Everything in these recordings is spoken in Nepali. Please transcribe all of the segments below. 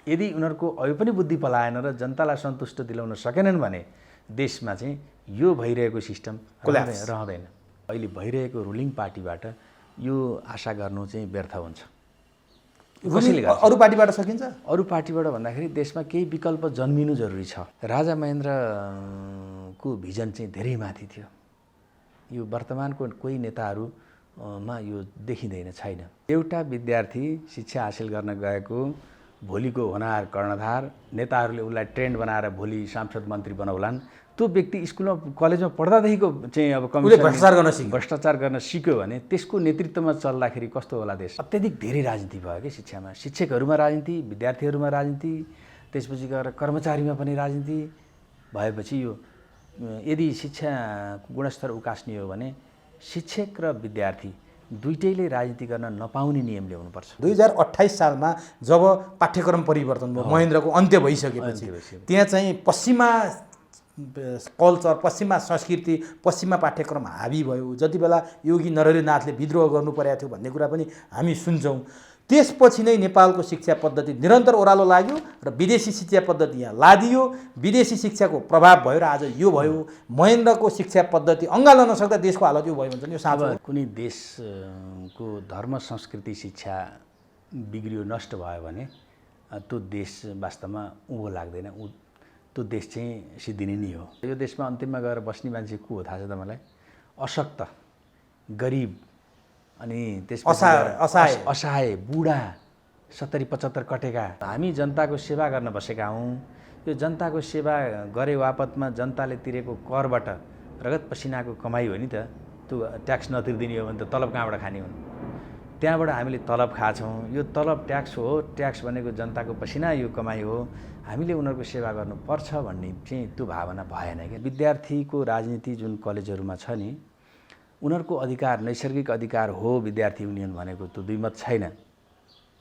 यदि उनीहरूको अझै पनि बुद्धि पलाएन र जनतालाई सन्तुष्ट दिलाउन सकेनन् भने देशमा चाहिँ यो भइरहेको सिस्टम रहँदैन। अहिले भइरहेको रुलिङ पार्टीबाट यो आशा गर्नु चाहिँ व्यर्थ हुन्छ। अरू पार्टीबाट सकिन्छ? अरू पार्टीबाट भन्दाखेरि देशमा केही विकल्प जन्मिनु जरुरी छ। राजा महेन्द्रको भिजन चाहिँ धेरै माथि थियो। यो वर्तमानको कोही नेताहरूमा यो देखिँदैन, छैन। एउटा विद्यार्थी शिक्षा हासिल गर्न गएको भोलिको होनहार कर्णधार नेताहरूले उसलाई ट्रेन्ड बनाएर भोलि सांसद मन्त्री बनाउलान्। त्यो व्यक्ति स्कुलमा कलेजमा पढ्दादेखिको चाहिँ अब भ्रष्टाचार गर्न सिक्यो भने त्यसको नेतृत्वमा चल्दाखेरि कस्तो होला देश? अत्यधिक धेरै राजनीति भयो कि शिक्षामा। शिक्षकहरूमा राजनीति, विद्यार्थीहरूमा राजनीति, त्यसपछि गएर कर्मचारीमा पनि राजनीति भएपछि यो यदि शिक्षाको गुणस्तर उकास्ने हो भने शिक्षक र विद्यार्थी दुईटैले राजनीति गर्न नपाउने नियम ल्याउनुपर्छ। 2028 सालमा जब पाठ्यक्रम परिवर्तन भयो, महेन्द्रको अन्त्य भइसकेपछि त्यहाँ चाहिँ पश्चिमा कल्चर, पश्चिमा संस्कृति, पश्चिमा पाठ्यक्रम हावी भयो। जति बेला योगी नरहरिनाथले विद्रोह गर्नु परेको थियो भन्ने कुरा पनि हामी सुन्छौँ। त्यसपछि नै नेपालको शिक्षा पद्धति निरन्तर ओह्रालो लाग्यो र विदेशी शिक्षा पद्धति यहाँ लादियो। विदेशी शिक्षाको प्रभाव भयो र आज यो भयो। महेन्द्रको शिक्षा पद्धति अँगाल्न नसक्दा देशको हालत यो भयो भन्छ नि, यो साँचो? कुनै देशको धर्म संस्कृति शिक्षा बिग्रियो, नष्ट भयो भने त्यो देश वास्तवमा उँभो लाग्दैन। त्यो देश चाहिँ सिद्धिने नै हो। यो देशमा अन्तिममा गएर बस्ने मान्छे को हो थाहा छ त मलाई? अशक्त, गरिब, अनि त्यसपछि असहाय, बुढा, 70-75 कटेका। हामी जनताको सेवा गर्न बसेका हौँ। यो जनताको सेवा गरे बापतमा जनताले तिरेको करबाट रगत पसिनाको कमाइ हो नि त। त्यो ट्याक्स नतिर्दिने हो भने त तलब कहाँबाट खाने हुन्? त्यहाँबाट हामीले तलब खाछौँ। यो तलब ट्याक्स हो। ट्याक्स भनेको जनताको पसिना, यो कमाइ हो। हामीले उनीहरूको सेवा गर्नुपर्छ भन्ने चाहिँ त्यो भावना भएन क्या। विद्यार्थीको राजनीति जुन कलेजहरूमा छ नि, उनीहरूको अधिकार, नैसर्गिक अधिकार हो विद्यार्थी युनियन भनेको, त्यो दुई मत छैन।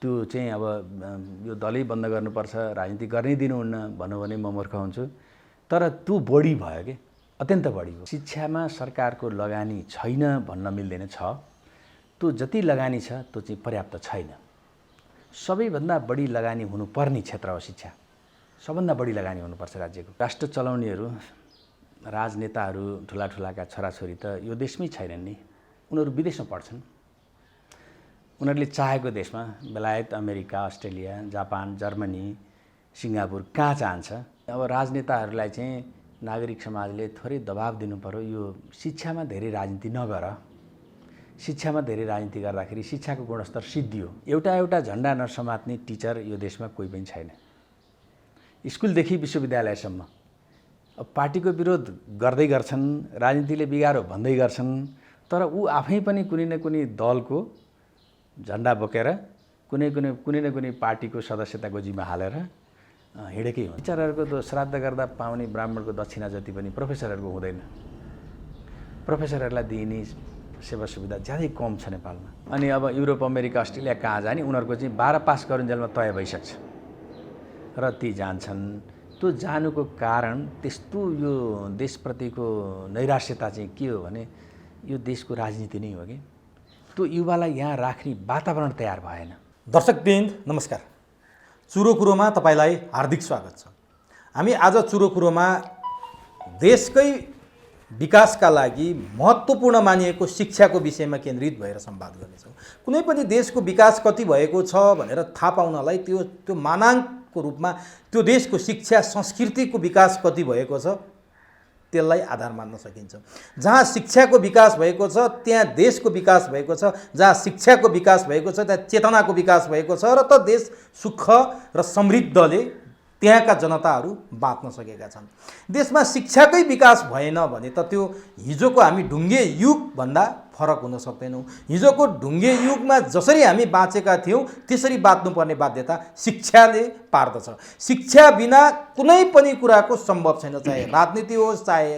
त्यो चाहिँ अब यो दलै बन्द गर्नुपर्छ, राजनीति गर्नै दिनुहुन्न भनौँ भने म मूर्ख हुन्छु। तर त्यो बढी भयो कि, अत्यन्त बढी हो। शिक्षामा सरकारको लगानी छैन भन्न मिल्दैन, छ। त्यो जति लगानी छ त्यो चाहिँ पर्याप्त छैन। सबैभन्दा बढी लगानी हुनुपर्ने क्षेत्र हो शिक्षा। सबभन्दा बढी लगानी हुनुपर्छ राज्यको। राष्ट्र चलाउनेहरू, राजनेताहरू, ठुला ठुलाका छोराछोरी त यो देशमै छैनन् नि। उनीहरू विदेशमा पढ्छन्। उनीहरूले चाहेको देशमा, बेलायत, America, Australia, Japan, Germany, Singapore कहाँ चाहन्छ। अब राजनेताहरूलाई चाहिँ नागरिक समाजले थोरै दबाब दिनु पर्यो, यो शिक्षामा धेरै राजनीति नगर। शिक्षामा धेरै राजनीति गर्दाखेरि शिक्षाको गुणस्तर सिद्धियो। एउटा झन्डा नसमात्ने टिचर यो देशमा कोही पनि छैन। स्कुलदेखि विश्वविद्यालयसम्म अब पार्टीको विरोध गर्दै गर्छन्, राजनीतिले बिगारो भन्दै गर्छन्, तर ऊ आफै पनि कुनै न कुनै दलको झन्डा बोकेर कुनै न कुनै पार्टीको सदस्यता गोजीमा हालेर हिँडेकै हो। टिचरहरूको त श्राद्ध गर्दा पाउने ब्राह्मणको दक्षिणा जति पनि प्रोफेसरहरूको हुँदैन। प्रोफेसरहरूलाई दिइने सेवा सुविधा ज्यादै कम छ नेपालमा। अनि अब युरोप, अमेरिका, अस्ट्रेलिया कहाँ जाने, उनीहरूको चाहिँ 12 पास गरुन्जेलमा तय भइसक्छ र ती जान्छन्। त्यो जानुको कारण त्यस्तो यो देशप्रतिको नैराश्यता चाहिँ के हो भने यो देशको राजनीति नै हो कि। त्यो युवालाई यहाँ राख्ने वातावरण तयार भएन। दर्शकवृन्द नमस्कार, चुरो कुरोमा तपाईँलाई हार्दिक स्वागत छ। हामी आज चुरो कुरोमा देशकै विकासका लागि महत्त्वपूर्ण मानिएको शिक्षाको विषयमा केन्द्रित भएर संवाद गर्नेछौँ। कुनै पनि देशको विकास कति भएको छ भनेर थाहा पाउनलाई त्यो मानाङ्कको रूपमा त्यो देशको शिक्षा संस्कृतिको विकास कति भएको छ त्यसलाई आधार मान्न सकिन्छ। जहाँ शिक्षाको विकास भएको छ त्यहाँ देशको विकास भएको छ। जहाँ शिक्षाको विकास भएको छ त्यहाँ चेतनाको विकास भएको छ र त देश सुख र समृद्धले त्यहाँका जनताहरू बाँच्न सकेका छन्। देशमा शिक्षाकै विकास भएन भने त त्यो हिजोको हामी ढुङ्गे युगभन्दा फरक हुन सक्दैनौँ। हिजोको ढुङ्गे युगमा जसरी हामी बाँचेका थियौँ त्यसरी बाँच्नुपर्ने बाध्यता शिक्षाले पार्दछ। शिक्षा बिना कुनै पनि कुराको सम्भव छैन, चाहे राजनीति होस्, चाहे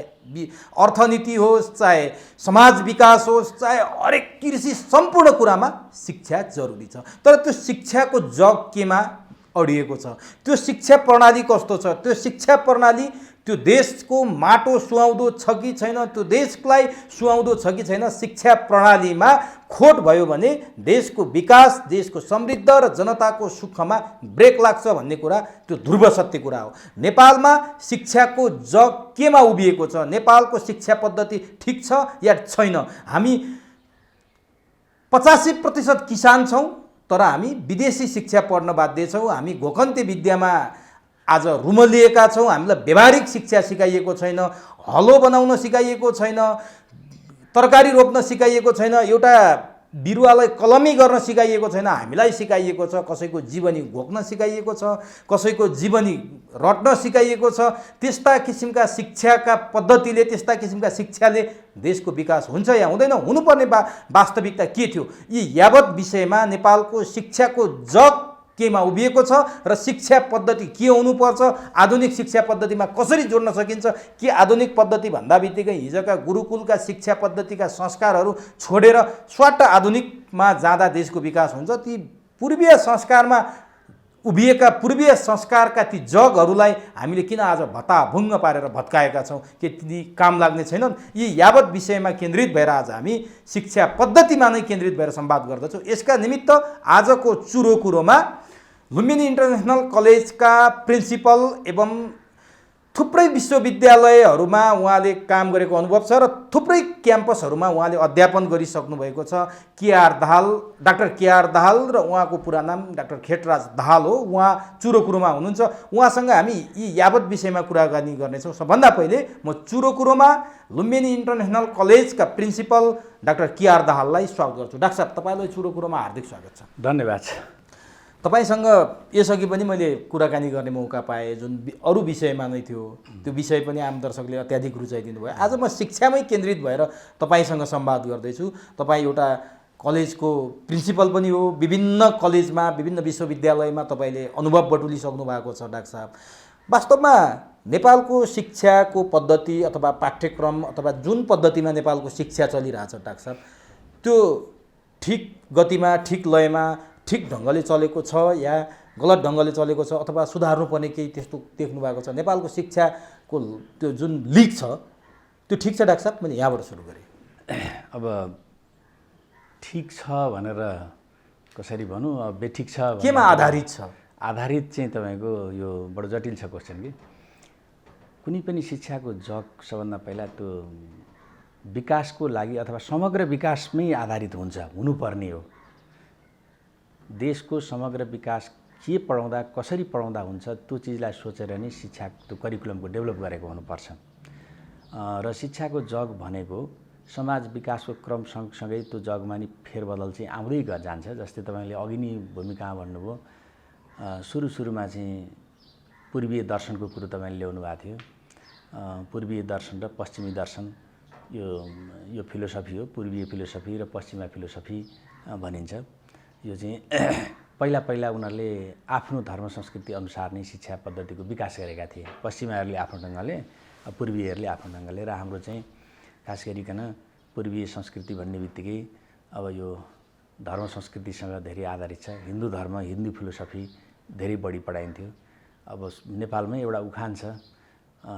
अर्थनीति होस्, चाहे समाज विकास होस्, चाहे हरेक कृषि, सम्पूर्ण कुरामा शिक्षा जरुरी छ। तर त्यो शिक्षाको जग केमा अडिएको छ। त्यो शिक्षा प्रणाली कस्तो छ, त्यो शिक्षा प्रणाली त्यो देशको माटो सुहाउँदो छ कि छैन, त्यो देशलाई सुहाउँदो छ कि छैन, शिक्षा प्रणालीमा खोट भयो भने देशको विकास, देशको समृद्ध र जनताको सुखमा ब्रेक लाग्छ भन्ने कुरा त्यो ध्रुव सत्य कुरा हो। नेपालमा शिक्षाको जग केमा उभिएको छ, नेपालको शिक्षा पद्धति ठिक छ या छैन? हामी 85% किसान छौँ तर हामी विदेशी शिक्षा पढ्न बाध्य छौँ। हामी घोकन्ते विद्यामा आज रुमलिएका छौँ। हामीलाई व्यवहारिक शिक्षा सिकाइएको छैन, हलो बनाउन सिकाइएको छैन, तरकारी रोप्न सिकाइएको छैन, एउटा बिरुवालाई कलमी गर्न सिकाइएको छैन। हामीलाई सिकाइएको छ कसैको जीवनी घोक्न सिकाइएको छ, कसैको जीवनी रट्न सिकाइएको छ। त्यस्ता किसिमका शिक्षाका पद्धतिले, त्यस्ता किसिमका शिक्षाले देशको विकास हुन्छ या हुँदैन? हुनुपर्ने वास्तविकता के थियो? यी यावत विषयमा नेपालको शिक्षाको जग केमा उभिएको छ र शिक्षा पद्धति के हुनुपर्छ, आधुनिक शिक्षा पद्धतिमा कसरी जोड्न सकिन्छ, के आधुनिक पद्धति भन्दा बित्तिकै हिजोका गुरुकुलका शिक्षा पद्धतिका संस्कारहरू छोडेर स्वाट आधुनिकमा जाँदा देशको विकास हुन्छ? ती पूर्वीय संस्कारमा उभिएका पूर्वीय संस्कारका ती जगहरूलाई हामीले किन आज भत्ताभुङ्ग पारेर भत्काएका छौँ? के ती काम लाग्ने छैनन्? यी यावत विषयमा केन्द्रित भएर आज हामी शिक्षा पद्धतिमा नै केन्द्रित भएर संवाद गर्दछौँ। यसका निमित्त आजको चुरो कुरोमा लुम्बिनी इन्टरनेसनल कलेजका प्रिन्सिपल एवं थुप्रै विश्वविद्यालयहरूमा उहाँले काम गरेको अनुभव छ र थुप्रै क्याम्पसहरूमा उहाँले अध्यापन गरिसक्नु भएको छ। डाक्टर केआर दाहाल र उहाँको पुरा नाम डाक्टर खेटराज दाहाल हो। उहाँ चुरो कुरोमा हुनुहुन्छ। उहाँसँग हामी यी यावत विषयमा कुराकानी गर्नेछौँ। सबभन्दा पहिले म चुरो कुरोमा लुम्बिनी इन्टरनेसनल कलेजका प्रिन्सिपल डाक्टर केआर दाहाललाई स्वागत गर्छु। डाक्टर साहब, तपाईँलाई चुरो कुरोमा हार्दिक स्वागत छ। धन्यवाद। तपाईसँग यसअघि पनि मैले कुराकानी गर्ने मौका पाएँ, जुन अरू विषयमा नै थियो, त्यो विषय पनि आम दर्शकले अत्याधिक रुचाइदिनु भयो। आज म शिक्षामै केन्द्रित भएर तपाईँसँग संवाद गर्दैछु। तपाईँ एउटा कलेजको प्रिन्सिपल पनि हो, विभिन्न कलेजमा, विभिन्न विश्वविद्यालयमा तपाईँले अनुभव बटुलिसक्नु भएको छ। डाक्टर साहब, वास्तवमा नेपालको शिक्षाको पद्धति अथवा पाठ्यक्रम अथवा जुन पद्धतिमा नेपालको शिक्षा चलिरहेछ डाक्टर साहब, त्यो ठिक गतिमा, ठिक लयमा, ठिक ढङ्गले चलेको छ या गलत ढङ्गले चलेको छ अथवा सुधार्नुपर्ने केही त्यस्तो देख्नु भएको छ? नेपालको शिक्षाको त्यो जुन लिक छ त्यो ठिक छ डाक्टर साहब? मैले यहाँबाट सुरु गरेँ। अब ठिक छ भनेर कसरी भनौँ, अब बेठिक छ केमा आधारित छ? आधारित चाहिँ तपाईँको यो बडो जटिल छ क्वेसन कि कुनै पनि शिक्षाको जग सबभन्दा पहिला त्यो विकासको लागि अथवा समग्र विकासमै आधारित हुनुपर्ने हो। देशको समग्र विकास के पढाउँदा, कसरी पढाउँदा हुन्छ, त्यो चिजलाई सोचेर नै शिक्षा त्यो करिकुलमको डेभलप गरेको हुनुपर्छ। र शिक्षाको जग भनेको समाज विकासको क्रम सँगसँगै त्यो जगमा नि फेरबदल चाहिँ आउँदै जान्छ। जस्तै तपाईँले अघि नै भूमिका भन्नुभयो, सुरुमा चाहिँ पूर्वीय दर्शनको कुरो तपाईँले ल्याउनु भएको थियो। पूर्वीय दर्शन र पश्चिमी दर्शन यो फिलोसफी हो। पूर्वीय फिलोसफी र पश्चिमा फिलोसफी भनिन्छ। यो चाहिँ पहिला उनीहरूले आफ्नो धर्म संस्कृति अनुसार नै शिक्षा पद्धतिको विकास गरेका थिए। पश्चिमाहरूले आफ्नो ढङ्गले, पूर्वीयहरूले आफ्नो ढङ्गले, र हाम्रो चाहिँ खास गरिकन पूर्वीय संस्कृति भन्ने बित्तिकै अब यो धर्म संस्कृतिसँग धेरै आधारित छ। हिन्दू धर्म, हिन्दू फिलोसफी धेरै बढी पढाइन्थ्यो। अब नेपालमै एउटा उखान छ,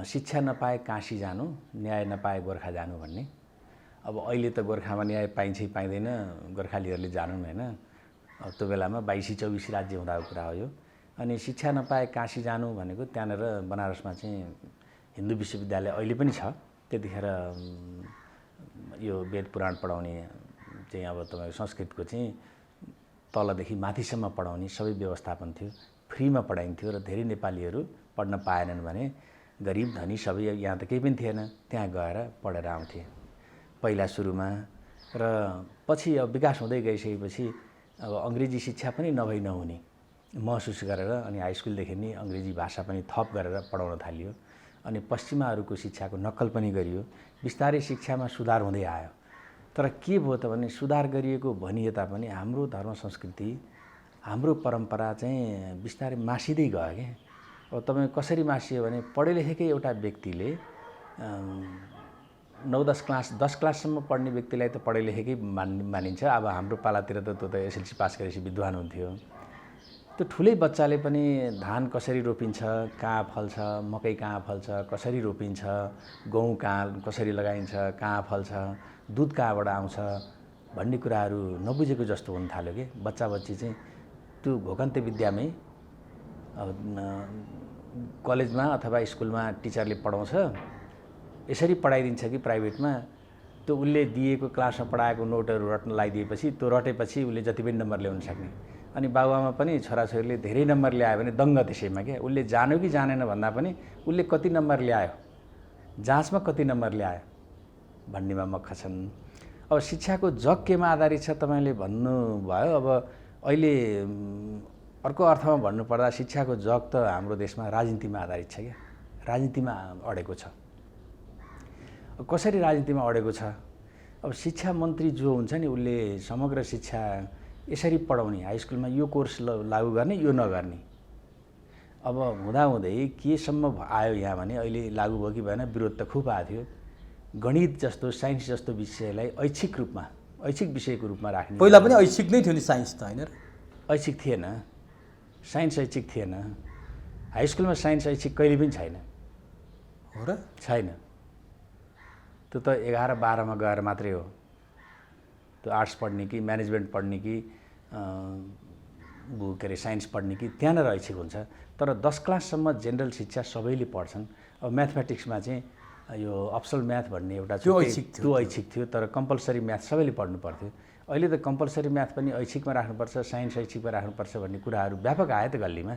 शिक्षा नपाए काशी जानु, न्याय नपाए गोर्खा जानु भन्ने। अब अहिले त गोर्खामा न्याय पाइन्छ पाइँदैन, गोर्खालीहरूले जानुन् होइन। त्यो बेलामा 22-24 राज्य हुँदाको कुरा हो यो। अनि शिक्षा नपाए काशी जानु भनेको त्यहाँनिर बनारसमा चाहिँ हिन्दू विश्वविद्यालय अहिले पनि छ। त्यतिखेर यो वेद पुराण पढाउने चाहिँ अब तपाईँको संस्कृतको चाहिँ तलदेखि माथिसम्म पढाउने सबै व्यवस्थापन थियो। फ्रीमा पढाइन्थ्यो र धेरै नेपालीहरू पढ्न पाएनन् भने गरिब धनी सबै, यहाँ त केही पनि थिएन, त्यहाँ गएर पढेर आउँथे पहिला सुरुमा। र पछि अब विकास हुँदै गइसकेपछि अब अङ्ग्रेजी शिक्षा पनि नभई नहुने महसुस गरेर अनि हाई स्कुलदेखि नै अङ्ग्रेजी भाषा पनि थप गरेर पढाउन थालियो। अनि पश्चिमाहरूको शिक्षाको नक्कल पनि गरियो। बिस्तारै शिक्षामा सुधार हुँदै आयो। तर के भयो त भने सुधार गरिएको भनिए तापनि हाम्रो धर्म संस्कृति, हाम्रो परम्परा चाहिँ बिस्तारै मासिँदै गयो क्या। अब तपाईँ कसरी मासियो भने पढे लेखेकै एउटा व्यक्तिले 9-10 क्लाससम्म पढ्ने व्यक्तिलाई त पढे लेखेकै मानिन्छ। अब हाम्रो पालातिर त त्यो त एसएलसी पास गरेपछि विद्वान हुन्थ्यो। त्यो ठुलै बच्चाले पनि धान कसरी रोपिन्छ, कहाँ फल्छ, मकै कहाँ फल्छ, कसरी रोपिन्छ, गहुँ कहाँ कसरी लगाइन्छ, कहाँ फल्छ, दुध कहाँबाट आउँछ भन्ने कुराहरू नबुझेको जस्तो हुन थाल्यो कि बच्चा बच्ची चाहिँ त्यो घोकन्ते विद्यामै कलेजमा अथवा स्कुलमा टिचरले पढाउँछ यसरी पढाइदिन्छ कि प्राइभेटमा त्यो उसले दिएको क्लासमा पढाएको नोटहरू रट्न लगाइदिएपछि त्यो रटेपछि उसले जति पनि नम्बर ल्याउन सक्ने अनि बाबुआमा पनि छोराछोरीले धेरै नम्बर ल्यायो भने दङ्ग त्यसैमा क्या उसले जान्यो कि जानेन भन्दा पनि उसले कति नम्बर ल्यायो जाँचमा कति नम्बर ल्यायो भन्नेमा मक्ख छन्। अब शिक्षाको जग केमा आधारित छ तपाईँले भन्नुभयो। अब अहिले अर्को अर्थमा भन्नुपर्दा शिक्षाको जग त हाम्रो देशमा राजनीतिमा आधारित छ क्या, राजनीतिमा अडेको छ। कसरी राजनीतिमा अडेको छ? अब शिक्षा मन्त्री जो हुन्छ नि उसले समग्र शिक्षा यसरी पढाउने, हाई स्कुलमा यो कोर्स लागू गर्ने यो नगर्ने। अब हुँदाहुँदै केसम्म आयो यहाँ भने अहिले लागू भयो कि भएन विरोध त खुब आएको थियो। गणित जस्तो साइन्स जस्तो विषयलाई ऐच्छिक रूपमा ऐच्छिक विषयको रूपमा राख्ने। पहिला पनि ऐच्छिक नै थियो नि साइन्स त, होइन र? ऐच्छिक थिएन, साइन्स ऐच्छिक थिएन। हाई स्कुलमा साइन्स ऐच्छिक कहिले पनि छैन। हो र? छैन। त्यो त 11-12मा गएर मात्रै हो। त्यो आर्ट्स पढ्ने कि म्यानेजमेन्ट पढ्ने कि के अरे साइन्स पढ्ने कि त्यहाँनिर ऐच्छिक हुन्छ। तर 10 क्लाससम्म जेनरल शिक्षा सबैले पढ्छन्। अब म्याथमेटिक्समा चाहिँ यो अप्सनल म्याथ भन्ने एउटा त्यो ऐच्छिक थियो तर कम्पलसरी म्याथ सबैले पढ्नु पर्थ्यो। अहिले त कम्पलसरी म्याथ पनि ऐच्छिकमा राख्नुपर्छ, साइन्स ऐच्छिकमा राख्नुपर्छ भन्ने कुराहरू व्यापक आयो त गल्लीमा।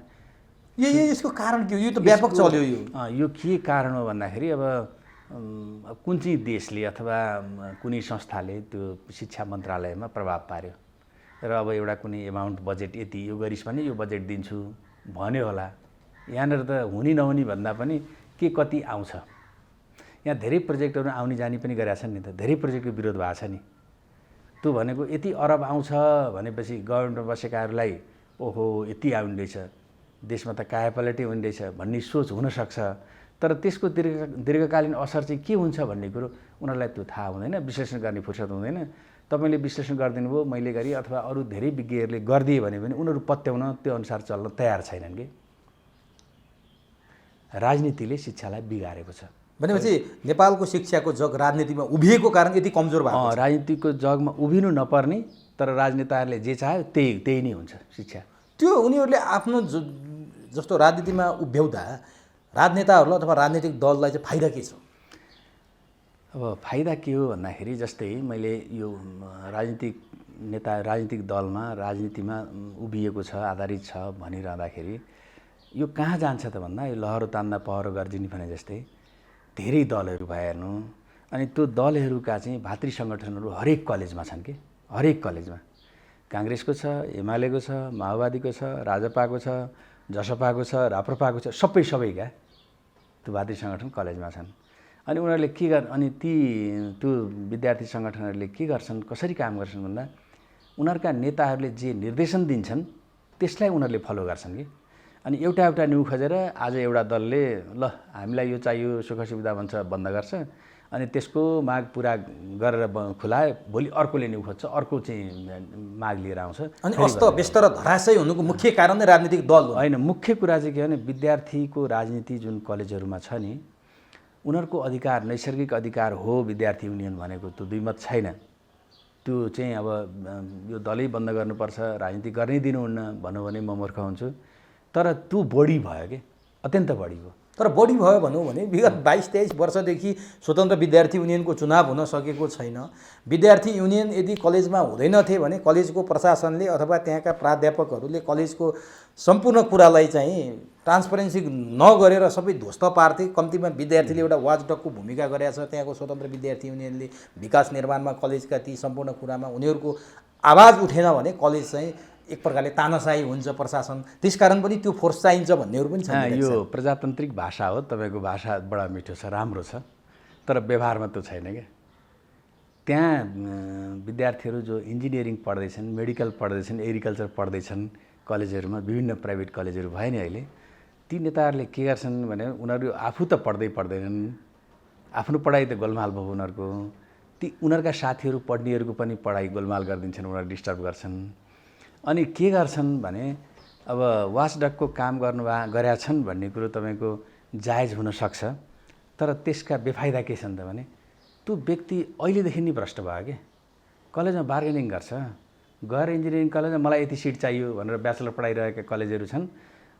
यसको कारण के हो? यो त व्यापक चल्यो। यो के कारण हो भन्दाखेरि अब कुन चाहिँ देशले अथवा कुनै संस्थाले त्यो शिक्षा मन्त्रालयमा प्रभाव पार्यो र अब एउटा कुनै एमाउन्ट बजेट यति यो गरिस् भने यो बजेट दिन्छु भन्यो होला। यहाँनिर त हुने नहुने भन्दा पनि के कति आउँछ। यहाँ धेरै प्रोजेक्टहरू आउने जाने पनि गरेका छन् नि त, धेरै प्रोजेक्टको विरोध भएको छ नि। त्यो भनेको यति अरब आउँछ भनेपछि गभर्मेन्टमा बसेकाहरूलाई ओहो यति आउने रहेछ, देशमा त कायापलटै हुने रहेछ भन्ने सोच हुनसक्छ। तर त्यसको दीर्घकालीन असर चाहिँ के हुन्छ भन्ने कुरो उनीहरूलाई त्यो थाहा हुँदैन, विश्लेषण गर्ने फुर्सद हुँदैन। तपाईँले विश्लेषण गरिदिनु भयो, मैले गरेँ अथवा अरू धेरै विज्ञहरूले गरिदिए भने पनि उनीहरू पत्याउन त्यो अनुसार चल्न तयार छैनन् कि। राजनीतिले शिक्षालाई बिगारेको छ। भनेपछि नेपालको शिक्षाको जग राजनीतिमा उभिएको कारण यति कमजोर भएको छ। राजनीतिको जगमा उभिनु नपर्ने, तर राजनेताहरूले जे चाह्यो त्यही नै हुन्छ शिक्षा। त्यो उनीहरूले आफ्नो जस्तो राजनीतिमा उभ्याउँदा राजनेताहरूलाई अथवा राजनीतिक दललाई चाहिँ फाइदा के छ? अब फाइदा के हो भन्दाखेरि जस्तै मैले यो राजनीतिक दलमा राजनीतिमा उभिएको छ, आधारित छ भनिरहँदाखेरि यो कहाँ जान्छ त भन्दा यो लहरो तान्दा पहरो गर्जिने भने जस्तै धेरै दलहरू भए हेर्नु। अनि त्यो दलहरूका चाहिँ भातृ सङ्गठनहरू हरेक कलेजमा छन् कि, हरेक कलेजमा। काङ्ग्रेसको छ, एमालेको छ, माओवादीको छ, राजपाको छ, जसपाको छ, राप्रपाको छ, सबैका त्यो भातृ सङ्गठन कलेजमा छन्। अनि उनीहरूले के अनि त्यो विद्यार्थी सङ्गठनहरूले के गर्छन्, कसरी काम गर्छन् भन्दा उनीहरूका नेताहरूले जे निर्देशन दिन्छन् त्यसलाई उनीहरूले फलो गर्छन् कि। अनि एउटा न्यु खोजेर आज एउटा दलले ल हामीलाई यो चाहियो सुख सुविधा भन्छ बन्द गर्छ, अनि त्यसको माग पुरा गरेर खुलायो, भोलि अर्कोले न्यु खोज्छ, अर्को चाहिँ माग लिएर आउँछ। अनि अस्त व्यस्त र धराशयी हुनुको मुख्य कारण नै राजनीतिक दल हो। होइन, मुख्य कुरा चाहिँ के भने विद्यार्थीको राजनीति जुन कलेजहरूमा छ नि उनीहरूको अधिकार, नैसर्गिक अधिकार हो विद्यार्थी युनियन भनेको, त्यो दुईमत छैन। त्यो चाहिँ अब यो दलै बन्द गर्नुपर्छ, राजनीति गर्नै दिनुहुन्न भनौँ भने म मूर्ख हुन्छु। तर त्यो बढी भयो कि, अत्यन्त बढी भयो। तर बढी भयो भनौँ भने विगत 22-23 वर्षदेखि स्वतन्त्र विद्यार्थी युनियनको चुनाव हुन सकेको छैन। विद्यार्थी युनियन यदि कलेजमा हुँदैनथे भने कलेजको प्रशासनले अथवा त्यहाँका प्राध्यापकहरूले कलेजको सम्पूर्ण कुरालाई चाहिँ ट्रान्सपरेन्सी नगरेर सबै ध्वस्त पार्थे। कम्तीमा विद्यार्थीले एउटा वाचडगको भूमिका गरेको छ त्यहाँको स्वतन्त्र विद्यार्थी युनियनले। विकास निर्माणमा कलेजका ती सम्पूर्ण कुरामा उनीहरूको आवाज उठेन भने कलेज चाहिँ एक प्रकारले तानाशाही हुन्छ प्रशासन, त्यसकारण पनि त्यो फोर्स चाहिन्छ भन्नेहरू पनि छ। यो प्रजातान्त्रिक भाषा हो, तपाईँको भाषा बडा मिठो छ, राम्रो छ, तर व्यवहारमा त्यो छैन क्या। त्यहाँ विद्यार्थीहरू जो इन्जिनियरिङ पढ्दैछन्, मेडिकल पढ्दैछन्, एग्रिकल्चर पढ्दैछन् कलेजहरूमा, विभिन्न प्राइभेट कलेजहरू भयो नि अहिले, ती नेताहरूले के गर्छन् भने उनीहरू आफू त पढ्दैनन्, आफ्नो पढाइ त गोलमाल भयो उनीहरूको, ती उनीहरूका साथीहरू पढ्नेहरूको पनि पढाइ गोलमाल गरिदिन्छन्, उनीहरू डिस्टर्ब गर्छन्। अनि के गर्छन् भने अब वाचडगको काम गरेका छन् भन्ने कुरो तपाईँको जायज हुनसक्छ, तर त्यसका बेफाइदा के छन् त भने त्यो व्यक्ति अहिलेदेखि नै भ्रष्ट भयो कि कलेजमा बार्गेनिङ गर्छ, गएर इन्जिनियरिङ कलेजमा मलाई यति सिट चाहियो भनेर ब्याचलर पढाइरहेका कलेजहरू छन्,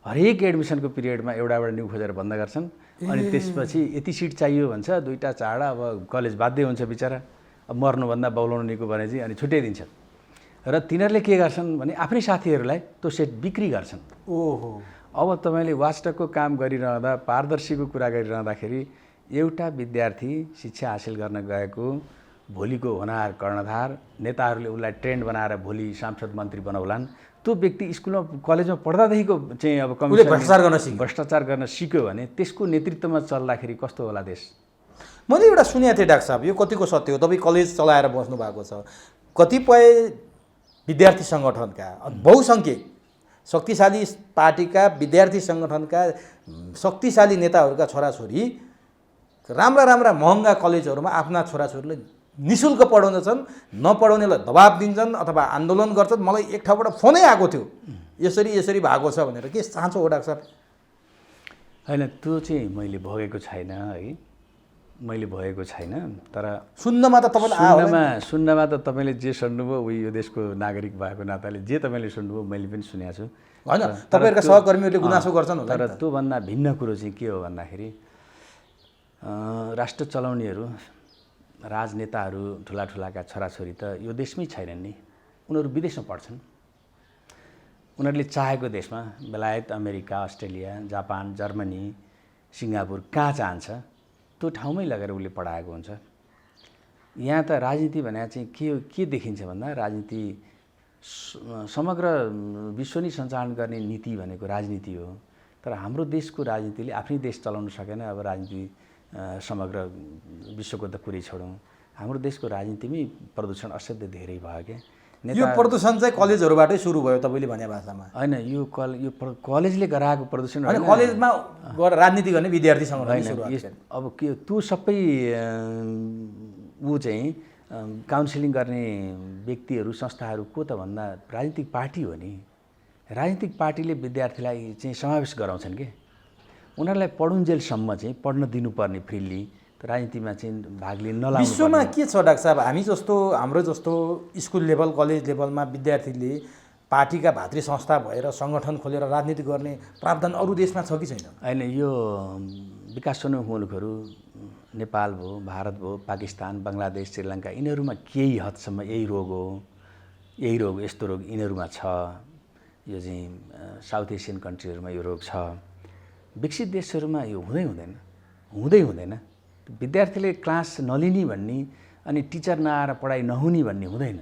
हरेक एडमिसनको पिरियडमा एउटाबाट न्यू खोजेर बन्द गर्छन्, अनि त्यसपछि यति सिट चाहियो भन्छ, 2टा 4टा, अब कलेज बाध्य हुन्छ बिचरा, अब मर्नुभन्दा बौलाउनु निको भने चाहिँ अनि छुट्याइदिन्छ। र तिनीहरूले के गर्छन् भने आफ्नै साथीहरूलाई त्यो सेट बिक्री गर्छन्। ओहो, अब तपाईँले वाचडगको काम गरिरहँदा, पारदर्शीको कुरा गरिरहँदाखेरि एउटा विद्यार्थी शिक्षा हासिल गर्न गएको भोलिको होनहार कर्णधार नेताहरूले उसलाई ट्रेन्ड बनाएर भोलि सांसद मन्त्री बनाउलान्, त्यो व्यक्ति स्कुलमा कलेजमा पढ्दादेखिको चाहिँ अब भ्रष्टाचार गर्न सिक्यो भने त्यसको नेतृत्वमा चल्दाखेरि कस्तो होला देश? मैले एउटा सुनेको थिएँ डाक्टर साहब, यो कतिको सत्य हो? तपाईँ कलेज चलाएर बस्नु भएको छ, कतिपय विद्यार्थी सङ्गठनका बहुसङ्ख्यक शक्तिशाली पार्टीका विद्यार्थी सङ्गठनका शक्तिशाली नेताहरूका छोराछोरी राम्रा राम्रा महँगा कलेजहरूमा आफ्ना छोराछोरीलाई निःशुल्क पढाउँदछन्, नपढाउनेलाई दबाब दिन्छन् अथवा आन्दोलन गर्छन्। मलाई एक ठाउँबाट फोनै आएको थियो, यसरी भएको छ भनेर। के चाहन्छ हो डाक्टर साहब? होइन, त्यो चाहिँ मैले भोगेको छैन है, मैले भोगेको छैन, तर सुन्नमा त तपाईँले सुन्नमा त तपाईँले जे सुन्नुभयो उही यो देशको नागरिक भएको नाताले जे तपाईँले सुन्नुभयो मैले पनि सुनेको छु। होइन, तपाईँहरूका सहकर्मीहरूले गुनासो गर्छन् होला। तर त्योभन्दा भिन्न कुरो चाहिँ के हो भन्दाखेरि राष्ट्र चलाउनेहरू, राजनेताहरू, ठुलाका छोराछोरी त यो देशमै छैनन् नि, उनीहरू विदेशमा पढ्छन्। उनीहरूले चाहेको देशमा बेलायत, America, Australia, Japan, Germany, Singapore कहाँ चाहन्छ त्यो ठाउँमै लगेर उसले पढाएको हुन्छ। यहाँ त राजनीति भने चाहिँ के देखिन्छ भन्दा राजनीति समग्र विश्व नै सञ्चालन गर्ने नीति भनेको राजनीति हो। तर हाम्रो देशको राजनीतिले आफ्नै देश चलाउन सकेन। अब राजनीति समग्र विश्वको त कुरै छोडौँ, हाम्रो देशको राजनीतिमै प्रदूषण असाध्यै धेरै भयो क्या। यो प्रदूषण चाहिँ कलेजहरूबाटै सुरु भयो तपाईँले भने भाषामा? होइन, यो कलेजले गराएको प्रदूषण होइन, कलेजमा गएर राजनीति गर्ने विद्यार्थी सङ्गठन सुरु। अब के त्यो सबै ऊ चाहिँ काउन्सिलिङ गर्ने व्यक्तिहरू, संस्थाहरू को त भन्दा राजनीतिक पार्टी हो नि। राजनीतिक पार्टीले विद्यार्थीलाई चाहिँ समावेश गराउँछन् कि उनीहरूलाई पढुन्जेलसम्म चाहिँ पढ्न दिनुपर्ने फ्रिली, राजनीतिमा चाहिँ भाग लिन नलाग्नु। विश्वमा के छ डाक्टर साहब, हाम्रो जस्तो स्कुल लेभल, कलेज लेभलमा विद्यार्थीले पार्टीका भातृ संस्था भएर सङ्गठन खोलेर राजनीति गर्ने प्रावधान अरू देशमा छ कि छैन? होइन, यो विकासोन्मुख मुलुकहरू नेपाल भयो, भारत भयो, पाकिस्तान, बङ्गलादेश, श्रीलङ्का, यिनीहरूमा केही हदसम्म यही रोग यस्तो रोग यिनीहरूमा छ। यो चाहिँ साउथ एसियन कन्ट्रीहरूमा यो रोग छ। विकसित देशहरूमा यो हुँदैन। विद्यार्थीले क्लास नलिने भन्ने अनि टिचर नआएर पढाइ नहुने भन्ने हुँदैन।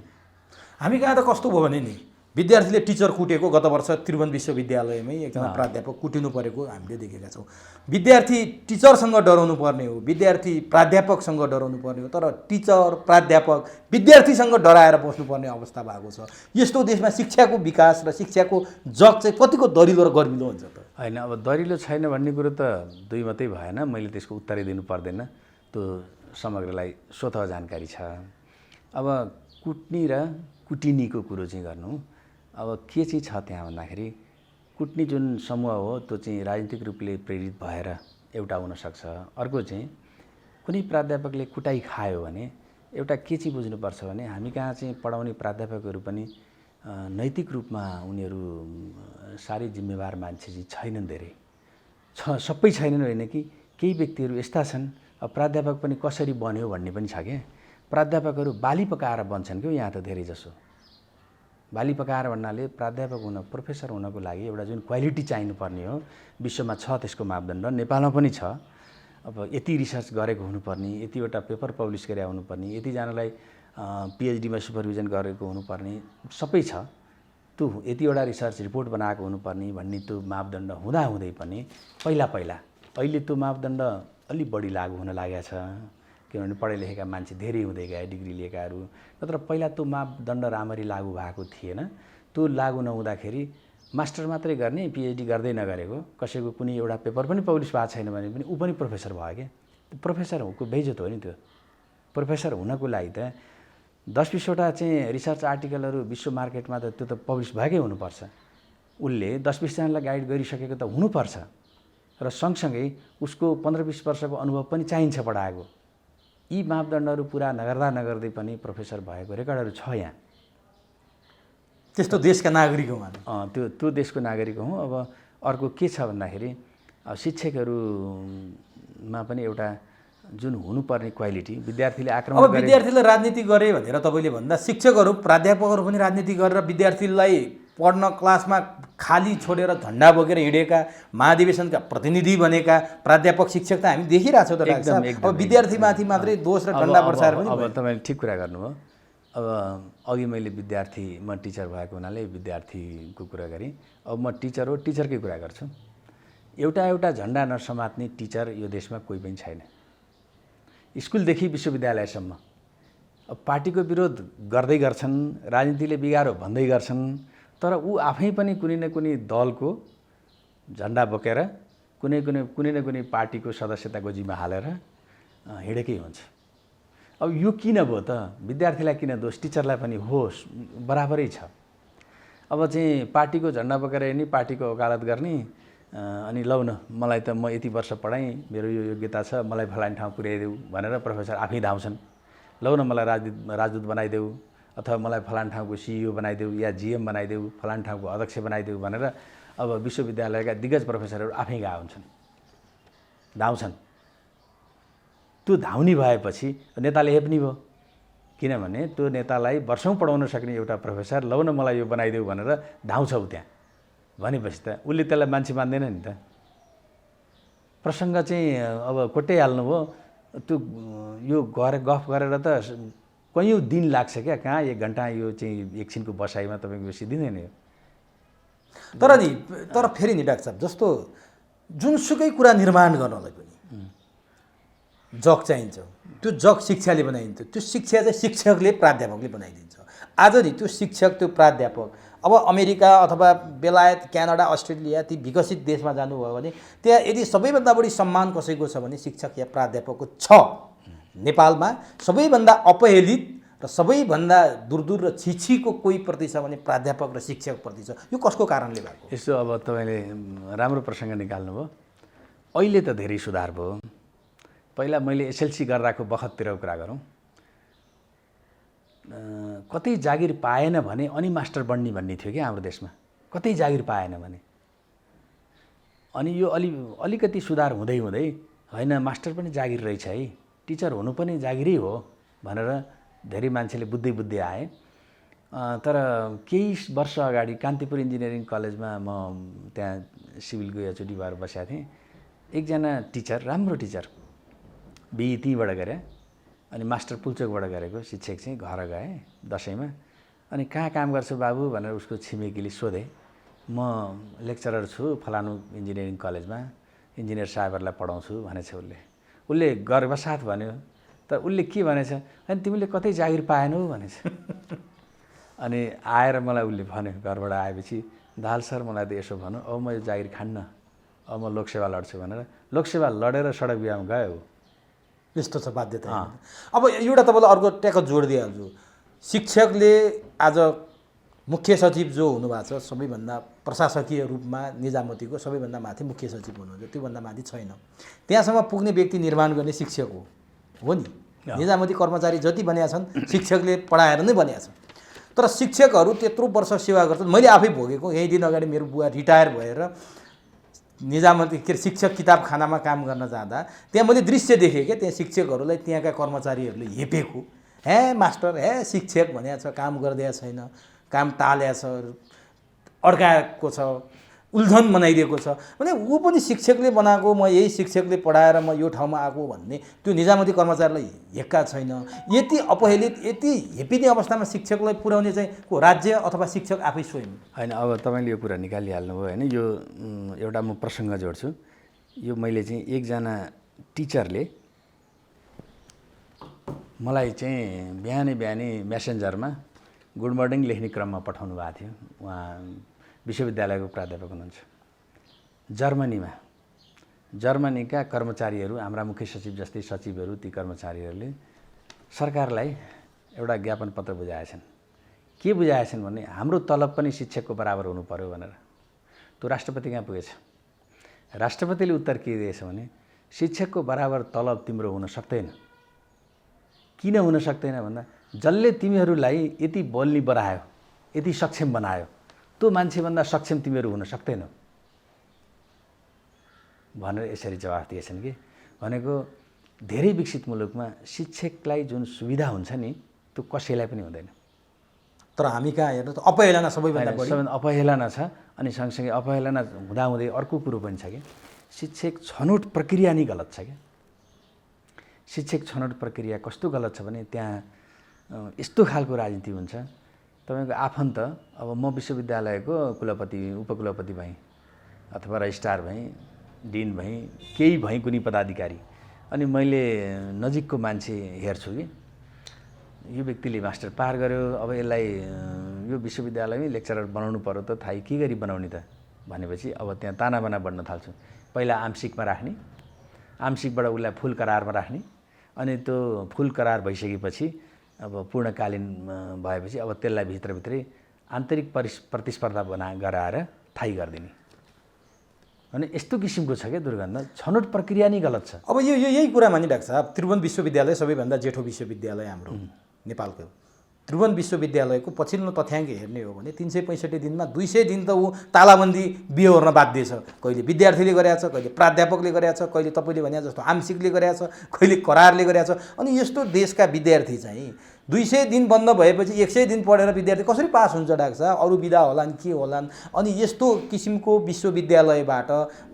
हामी कहाँ त कस्तो भयो भने नि विद्यार्थीले टिचर कुटेको, गत वर्ष त्रिभुवन विश्वविद्यालयमै एकजना प्राध्यापक कुटिनु परेको हामीले देखेका छौँ। विद्यार्थी टिचरसँग डराउनु पर्ने हो, विद्यार्थी प्राध्यापकसँग डराउनु पर्ने हो, तर टिचर, प्राध्यापक विद्यार्थीसँग डराएर बस्नुपर्ने अवस्था भएको छ। यस्तो देशमा शिक्षाको विकास र शिक्षाको जग चाहिँ कतिको दरिलो र गर्मिलो हुन्छ त? होइन, अब दरिलो छैन भन्ने कुरो त दुई मात्रै भएन, मैले त्यसको उत्तरै दिनु पर्दैन, त्यो समग्रलाई स्वतः जानकारी छ। अब कुट्नी र कुटिनीको कुरो चाहिँ गर्नु, अब के चाहिँ छ त्यहाँ भन्दाखेरि कुट्नी जुन समूह हो त्यो चाहिँ राजनीतिक रूपले प्रेरित भएर एउटा हुनसक्छ। अर्को चाहिँ कुनै प्राध्यापकले कुटाइ खायो भने एउटा के चाहिँ बुझ्नुपर्छ भने हामी कहाँ चाहिँ पढाउने प्राध्यापकहरू पनि नैतिक रूपमा उनीहरू साह्रै जिम्मेवार मान्छे चाहिँ छैनन्, धेरै सबै छैनन् होइन कि केही व्यक्तिहरू यस्ता छन्। अब प्राध्यापक पनि कसरी बन्यो भन्ने पनि छ क्या। प्राध्यापकहरू बाली पकाएर बन्छन् क्यों यहाँ त धेरै जसो। बाली पकाएर भन्नाले प्राध्यापक हुन, प्रोफेसर हुनको लागि एउटा जुन क्वालिटी चाहिनुपर्ने हो विश्वमा छ, त्यसको मापदण्ड नेपालमा पनि छ। अब यति रिसर्च गरेको हुनुपर्ने, यतिवटा पेपर पब्लिस गरे हुनुपर्ने, यतिजनालाई पिएचडीमा सुपरभिजन गरेको हुनुपर्ने, सबै छ। त्यो यतिवटा रिसर्च रिपोर्ट बनाएको हुनुपर्ने भन्ने त्यो मापदण्ड हुँदै पनि पहिला अहिले त्यो मापदण्ड अलि बढी लागू हुन लागेको छ। किनभने पढाइ लेखेका मान्छे धेरै हुँदै गए, डिग्री लिएकाहरू। नत्र पहिला त्यो मापदण्ड राम्ररी लागू भएको थिएन। त्यो लागू नहुँदाखेरि मास्टर मात्रै गर्ने, पिएचडी गर्दै नगरेको, कसैको कुनै एउटा पेपर पनि पब्लिस भएको छैन भने पनि ऊ पनि प्रोफेसर भयो क्या। प्रोफेसर हुनुको बेइज्जत हो नि त्यो। प्रोफेसर हुनको लागि त 10-20वटा चाहिँ रिसर्च आर्टिकलहरू विश्व मार्केटमा त त्यो त पब्लिस भएकै हुनुपर्छ। उसले 10-20जनालाई गाइड गरिसकेको त हुनुपर्छ र सँगसँगै उसको 15-20 वर्षको अनुभव पनि चाहिन्छ पढाएको। यी मापदण्डहरू पुरा नगर्दै पनि प्रोफेसर भएको रेकर्डहरू छ यहाँ। त्यस्तो देशका नागरिक हौँ हामी। त्यो देशको नागरिक हौँ। अब अर्को के छ भन्दाखेरि शिक्षकहरूमा पनि एउटा जुन हुनुपर्ने क्वालिटी विद्यार्थीले आक्रमण अब विद्यार्थीले राजनीति गरे भनेर तपाईँले भन्दा शिक्षकहरू प्राध्यापकहरू पनि राजनीति गरेर विद्यार्थीलाई पढ्न क्लासमा खाली छोडेर झन्डा बोकेर हिँडेका महाधिवेशनका प्रतिनिधि बनेका प्राध्यापक शिक्षक त हामी देखिरहेछौँ त डाक्टर साहब। अब विद्यार्थीमाथि मात्रै दोष र डन्डा बर्साएर पनि अब तपाईँले ठिक कुरा गर्नुभयो। अब अघि मैले म टिचर भएको हुनाले विद्यार्थीको कुरा गरेँ। अब म टिचर हो, टिचरकै कुरा गर्छु। एउटा झन्डा नसमात्ने टिचर यो देशमा कोही पनि छैन, स्कुलदेखि विश्वविद्यालयसम्म। अब पार्टीको विरोध गर्दै गर्छन्, राजनीतिले बिगारो भन्दै गर्छन्, तर ऊ आफै पनि कुनै न कुनै दलको झन्डा बोकेर कुनै न कुनै पार्टीको सदस्यता गोजीमा हालेर हिँडेकै हुन्छ। अब यो किन भयो त? विद्यार्थीलाई किन दोष, टिचरलाई पनि होस्, बराबरै छ। अब चाहिँ पार्टीको झन्डा बोकेर हिँड्ने, पार्टीको वकालत गर्ने, अनि लौ न मलाई त म यति वर्ष पढाएँ, मेरो यो योग्यता छ, मलाई फलाने ठाउँ पुर्याइदेऊ भनेर प्रोफेसर आफै धाउँछन्। लौ न मलाई राजदूत बनाइदेऊ, अथवा मलाई फलाने ठाउँको CEO बनाइदेऊ या GM बनाइदेऊ, फलाने ठाउँको अध्यक्ष बनाइदेऊ भनेर अब विश्वविद्यालयका दिग्गज प्रोफेसरहरू आफै गए हुन्छन्, धाउँछन्। त्यो धाउनी भएपछि नेताले हेप्ने भयो, किनभने त्यो नेतालाई वर्षौँ पढाउन सक्ने एउटा प्रोफेसर लौ न मलाई यो बनाइदेऊ भनेर धाउँछ ऊ त्यहाँ भनेपछि त उसले त्यसलाई मान्छे मान्दैन नि त। प्रसङ्ग चाहिँ अब कोट्याइहाल्नु भयो। त्यो यो गफ गरेर त कैयौँ दिन लाग्छ क्या, कहाँ 1 घन्टा यो चाहिँ एकछिनको बसाइमा तपाईँको बेसी दिँदैन यो। तर फेरि नि डाक्टर साहब, जस्तो जुनसुकै कुरा निर्माण गर्नलाई पनि जग चाहिन्छ। त्यो जग शिक्षाले बनाइन्छ। त्यो शिक्षा चाहिँ शिक्षकले प्राध्यापकले बनाइदिन्छ। आज नि त्यो शिक्षक, त्यो प्राध्यापक अब अमेरिका अथवा बेलायत, क्यानाडा, अस्ट्रेलिया ती विकसित देशमा जानुभयो भने त्यहाँ यदि सबैभन्दा बढी सम्मान कसैको छ भने शिक्षक या प्राध्यापकको छ। नेपालमा सबैभन्दा अपहेलित र सबैभन्दा दूर र छिछीको कोही प्रति छ भने प्राध्यापक र शिक्षकप्रति छ। यो कसको कारणले भएको? यसो अब तपाईँले राम्रो प्रसङ्ग निकाल्नुभयो। अहिले त धेरै सुधार भयो। पहिला मैले SLC गर्दाको बखततिरको कुरा गरौँ, कतै जागिर पाएन भने अनि मास्टर बन्ने भन्ने थियो क्या हाम्रो देशमा। कतै जागिर पाएन भने अनि यो अलिकति सुधार हुँदै होइन मास्टर पनि जागिर रहेछ है, टिचर हुनु पनि जागिरै हो भनेर धेरै मान्छेले बुझ्दै आए। तर केही वर्ष अगाडि कान्तिपुर इन्जिनियरिङ कलेजमा म त्यहाँ सिभिलको एचओडी भएर बसेको थिएँ। एकजना टिचर, राम्रो टिचर, BE त्यहीँबाट गरे अनि मास्टर पुल्चोकबाट गरेको शिक्षक चाहिँ घर गए दसैँमा। अनि कहाँ काम गर्छु बाबु भनेर उसको छिमेकीले सोधे। म लेक्चरर छु फलानु इन्जिनियरिङ कलेजमा, इन्जिनियर साहबहरूलाई पढाउँछु भनेछ उसले गर्वसाथ भन्यो। तर उसले के भनेछ, अनि तिमीले कतै जागिर पाएनौ भनेछ। अनि आएर मलाई उसले भन्यो घरबाट आएपछि, दाल सर मलाई त यसो भन्नु, अब म यो जागिर खान्न, अब म लोकसेवा लड्छु भनेर लोकसेवा लडेर सडक बिहामा गयो। यस्तो छ बाध्यता। अब एउटा तपाईँलाई अर्को ट्याक्क जोड दिइहाल्छु। शिक्षकले आज मुख्य सचिव जो हुनुभएको छ, सबैभन्दा प्रशासकीय रूपमा निजामतीको सबैभन्दा माथि मुख्य सचिव हुनुहुन्छ, त्योभन्दा माथि छैन। त्यहाँसम्म पुग्ने व्यक्ति निर्माण गर्ने शिक्षक हो नि। निजामती कर्मचारी जति बनिया छन् शिक्षकले पढाएर नै बनिया छन्। तर शिक्षकहरू त्यत्रो वर्ष सेवा गर्छन्। मैले आफै भोगेको। यही दिन अगाडि मेरो बुवा रिटायर भएर निजामती शिक्षक किताबखानामा काम गर्न जाँदा त्यहाँ मैले दृश्य देखेँ क्या। त्यहाँ शिक्षकहरूलाई त्यहाँका कर्मचारीहरूले हेपेको, हे मास्टर, हे शिक्षक भनेको छ, काम गरिदिएको छैन, काम टालेको छ, अड्काएको छ, उल्झन बनाइदिएको छ भने ऊ पनि शिक्षकले बनाएको, म यही शिक्षकले पढाएर म यो ठाउँमा आएको भन्ने त्यो निजामती कर्मचारीलाई हेक्का छैन। यति अपहेलित, यति हेपिने अवस्थामा शिक्षकलाई पुर्याउने चाहिँ को राज्य अथवा शिक्षक आफै स्वयं होइन। अब तपाईँले यो कुरा निकालिहाल्नुभयो होइन। यो एउटा म प्रसङ्ग जोड्छु। यो मैले चाहिँ एकजना टिचरले मलाई चाहिँ बिहानै मेसेन्जरमा गुड मर्निङ लेख्ने क्रममा पठाउनु भएको थियो। उहाँ विश्वविद्यालयको प्राध्यापक हुनुहुन्छ। जर्मनीका कर्मचारीहरू, हाम्रा मुख्य सचिव जस्तै सचिवहरू, ती कर्मचारीहरूले सरकारलाई एउटा ज्ञापन पत्र बुझाएछन्। के बुझाएछन् भने हाम्रो तलब पनि शिक्षकको बराबर हुनु पर्यो भनेर। त्यो राष्ट्रपति कहाँ पुगेछ। राष्ट्रपतिले उत्तर के दिएछ भने शिक्षकको बराबर तलब तिम्रो हुन सक्दैन। किन हुन सक्दैन भन्दा जसले तिमीहरूलाई यति बोल्ने बनायो, यति सक्षम बनायो, त्यो मान्छेभन्दा सक्षम तिमीहरू हुन सक्दैनौ भनेर यसरी जवाफ दिएछन् कि भनेको धेरै विकसित मुलुकमा शिक्षकलाई जुन सुविधा हुन्छ नि त्यो कसैलाई पनि हुँदैन। तर हामी कहाँ हेर्नु त अपहेलना सबैभन्दा बढी अपहेलना छ। अनि सँगसँगै अपहेलना हुँदाहुँदै अर्को कुरो पनि छ कि शिक्षक छनौट प्रक्रिया नै गलत छ क्या। शिक्षक छनौट प्रक्रिया कस्तो गलत छ भने त्यहाँ यस्तो खालको राजनीति हुन्छ। तपाईँको आफन्त, अब म विश्वविद्यालयको कुलपति उपकुलपति भएँ अथवा रजिस्ट्रार भएँ, डिन भएँ, केही भएँ कुनै पदाधिकारी, अनि मैले नजिकको मान्छे हेर्छु कि यो व्यक्तिले मास्टर पार गर्यो, अब यसलाई यो विश्वविद्यालयमै लेक्चरर बनाउनु पर्यो त थाहै के गरी बनाउने त भनेपछि अब त्यहाँ तानाबाना बढ्न थाल्छु। पहिला आंशिकमा राख्ने, आंशिकबाट उसलाई फुल करारमा राख्ने, अनि त्यो फुल करार भइसकेपछि अब पूर्णकालीन भएपछि अब त्यसलाई भित्रभित्रै आन्तरिक प्रतिस्पर्धा गराएर थाहै गरिदिने। अनि यस्तो किसिमको छ क्या दुर्गन्ध। छनौट प्रक्रिया नै गलत छ। अब यो यही कुरामा नि डाक्टर साहब, त्रिभुवन विश्वविद्यालय सबैभन्दा जेठो विश्वविद्यालय हाम्रो नेपालको। त्रिभुवन विश्वविद्यालयको पछिल्लो तथ्याङ्क हेर्ने हो भने 365 दिनमा 200 दिन त ऊ तालाबन्दी बिहोर्न बाध्य छ। कहिले विद्यार्थीले गरेछ, कहिले प्राध्यापकले गरेछ, कहिले तपाईँले भने जस्तो आंशिकले गरेछ, कहिले करारले गरेछ। अनि यस्तो देशका विद्यार्थी चाहिँ 200 दिन बन्द भएपछि 100 दिन पढेर विद्यार्थी कसरी पास हुन्छ डाक्टर साहब? अरू विधा होलान् के होलान्? अनि यस्तो किसिमको विश्वविद्यालयबाट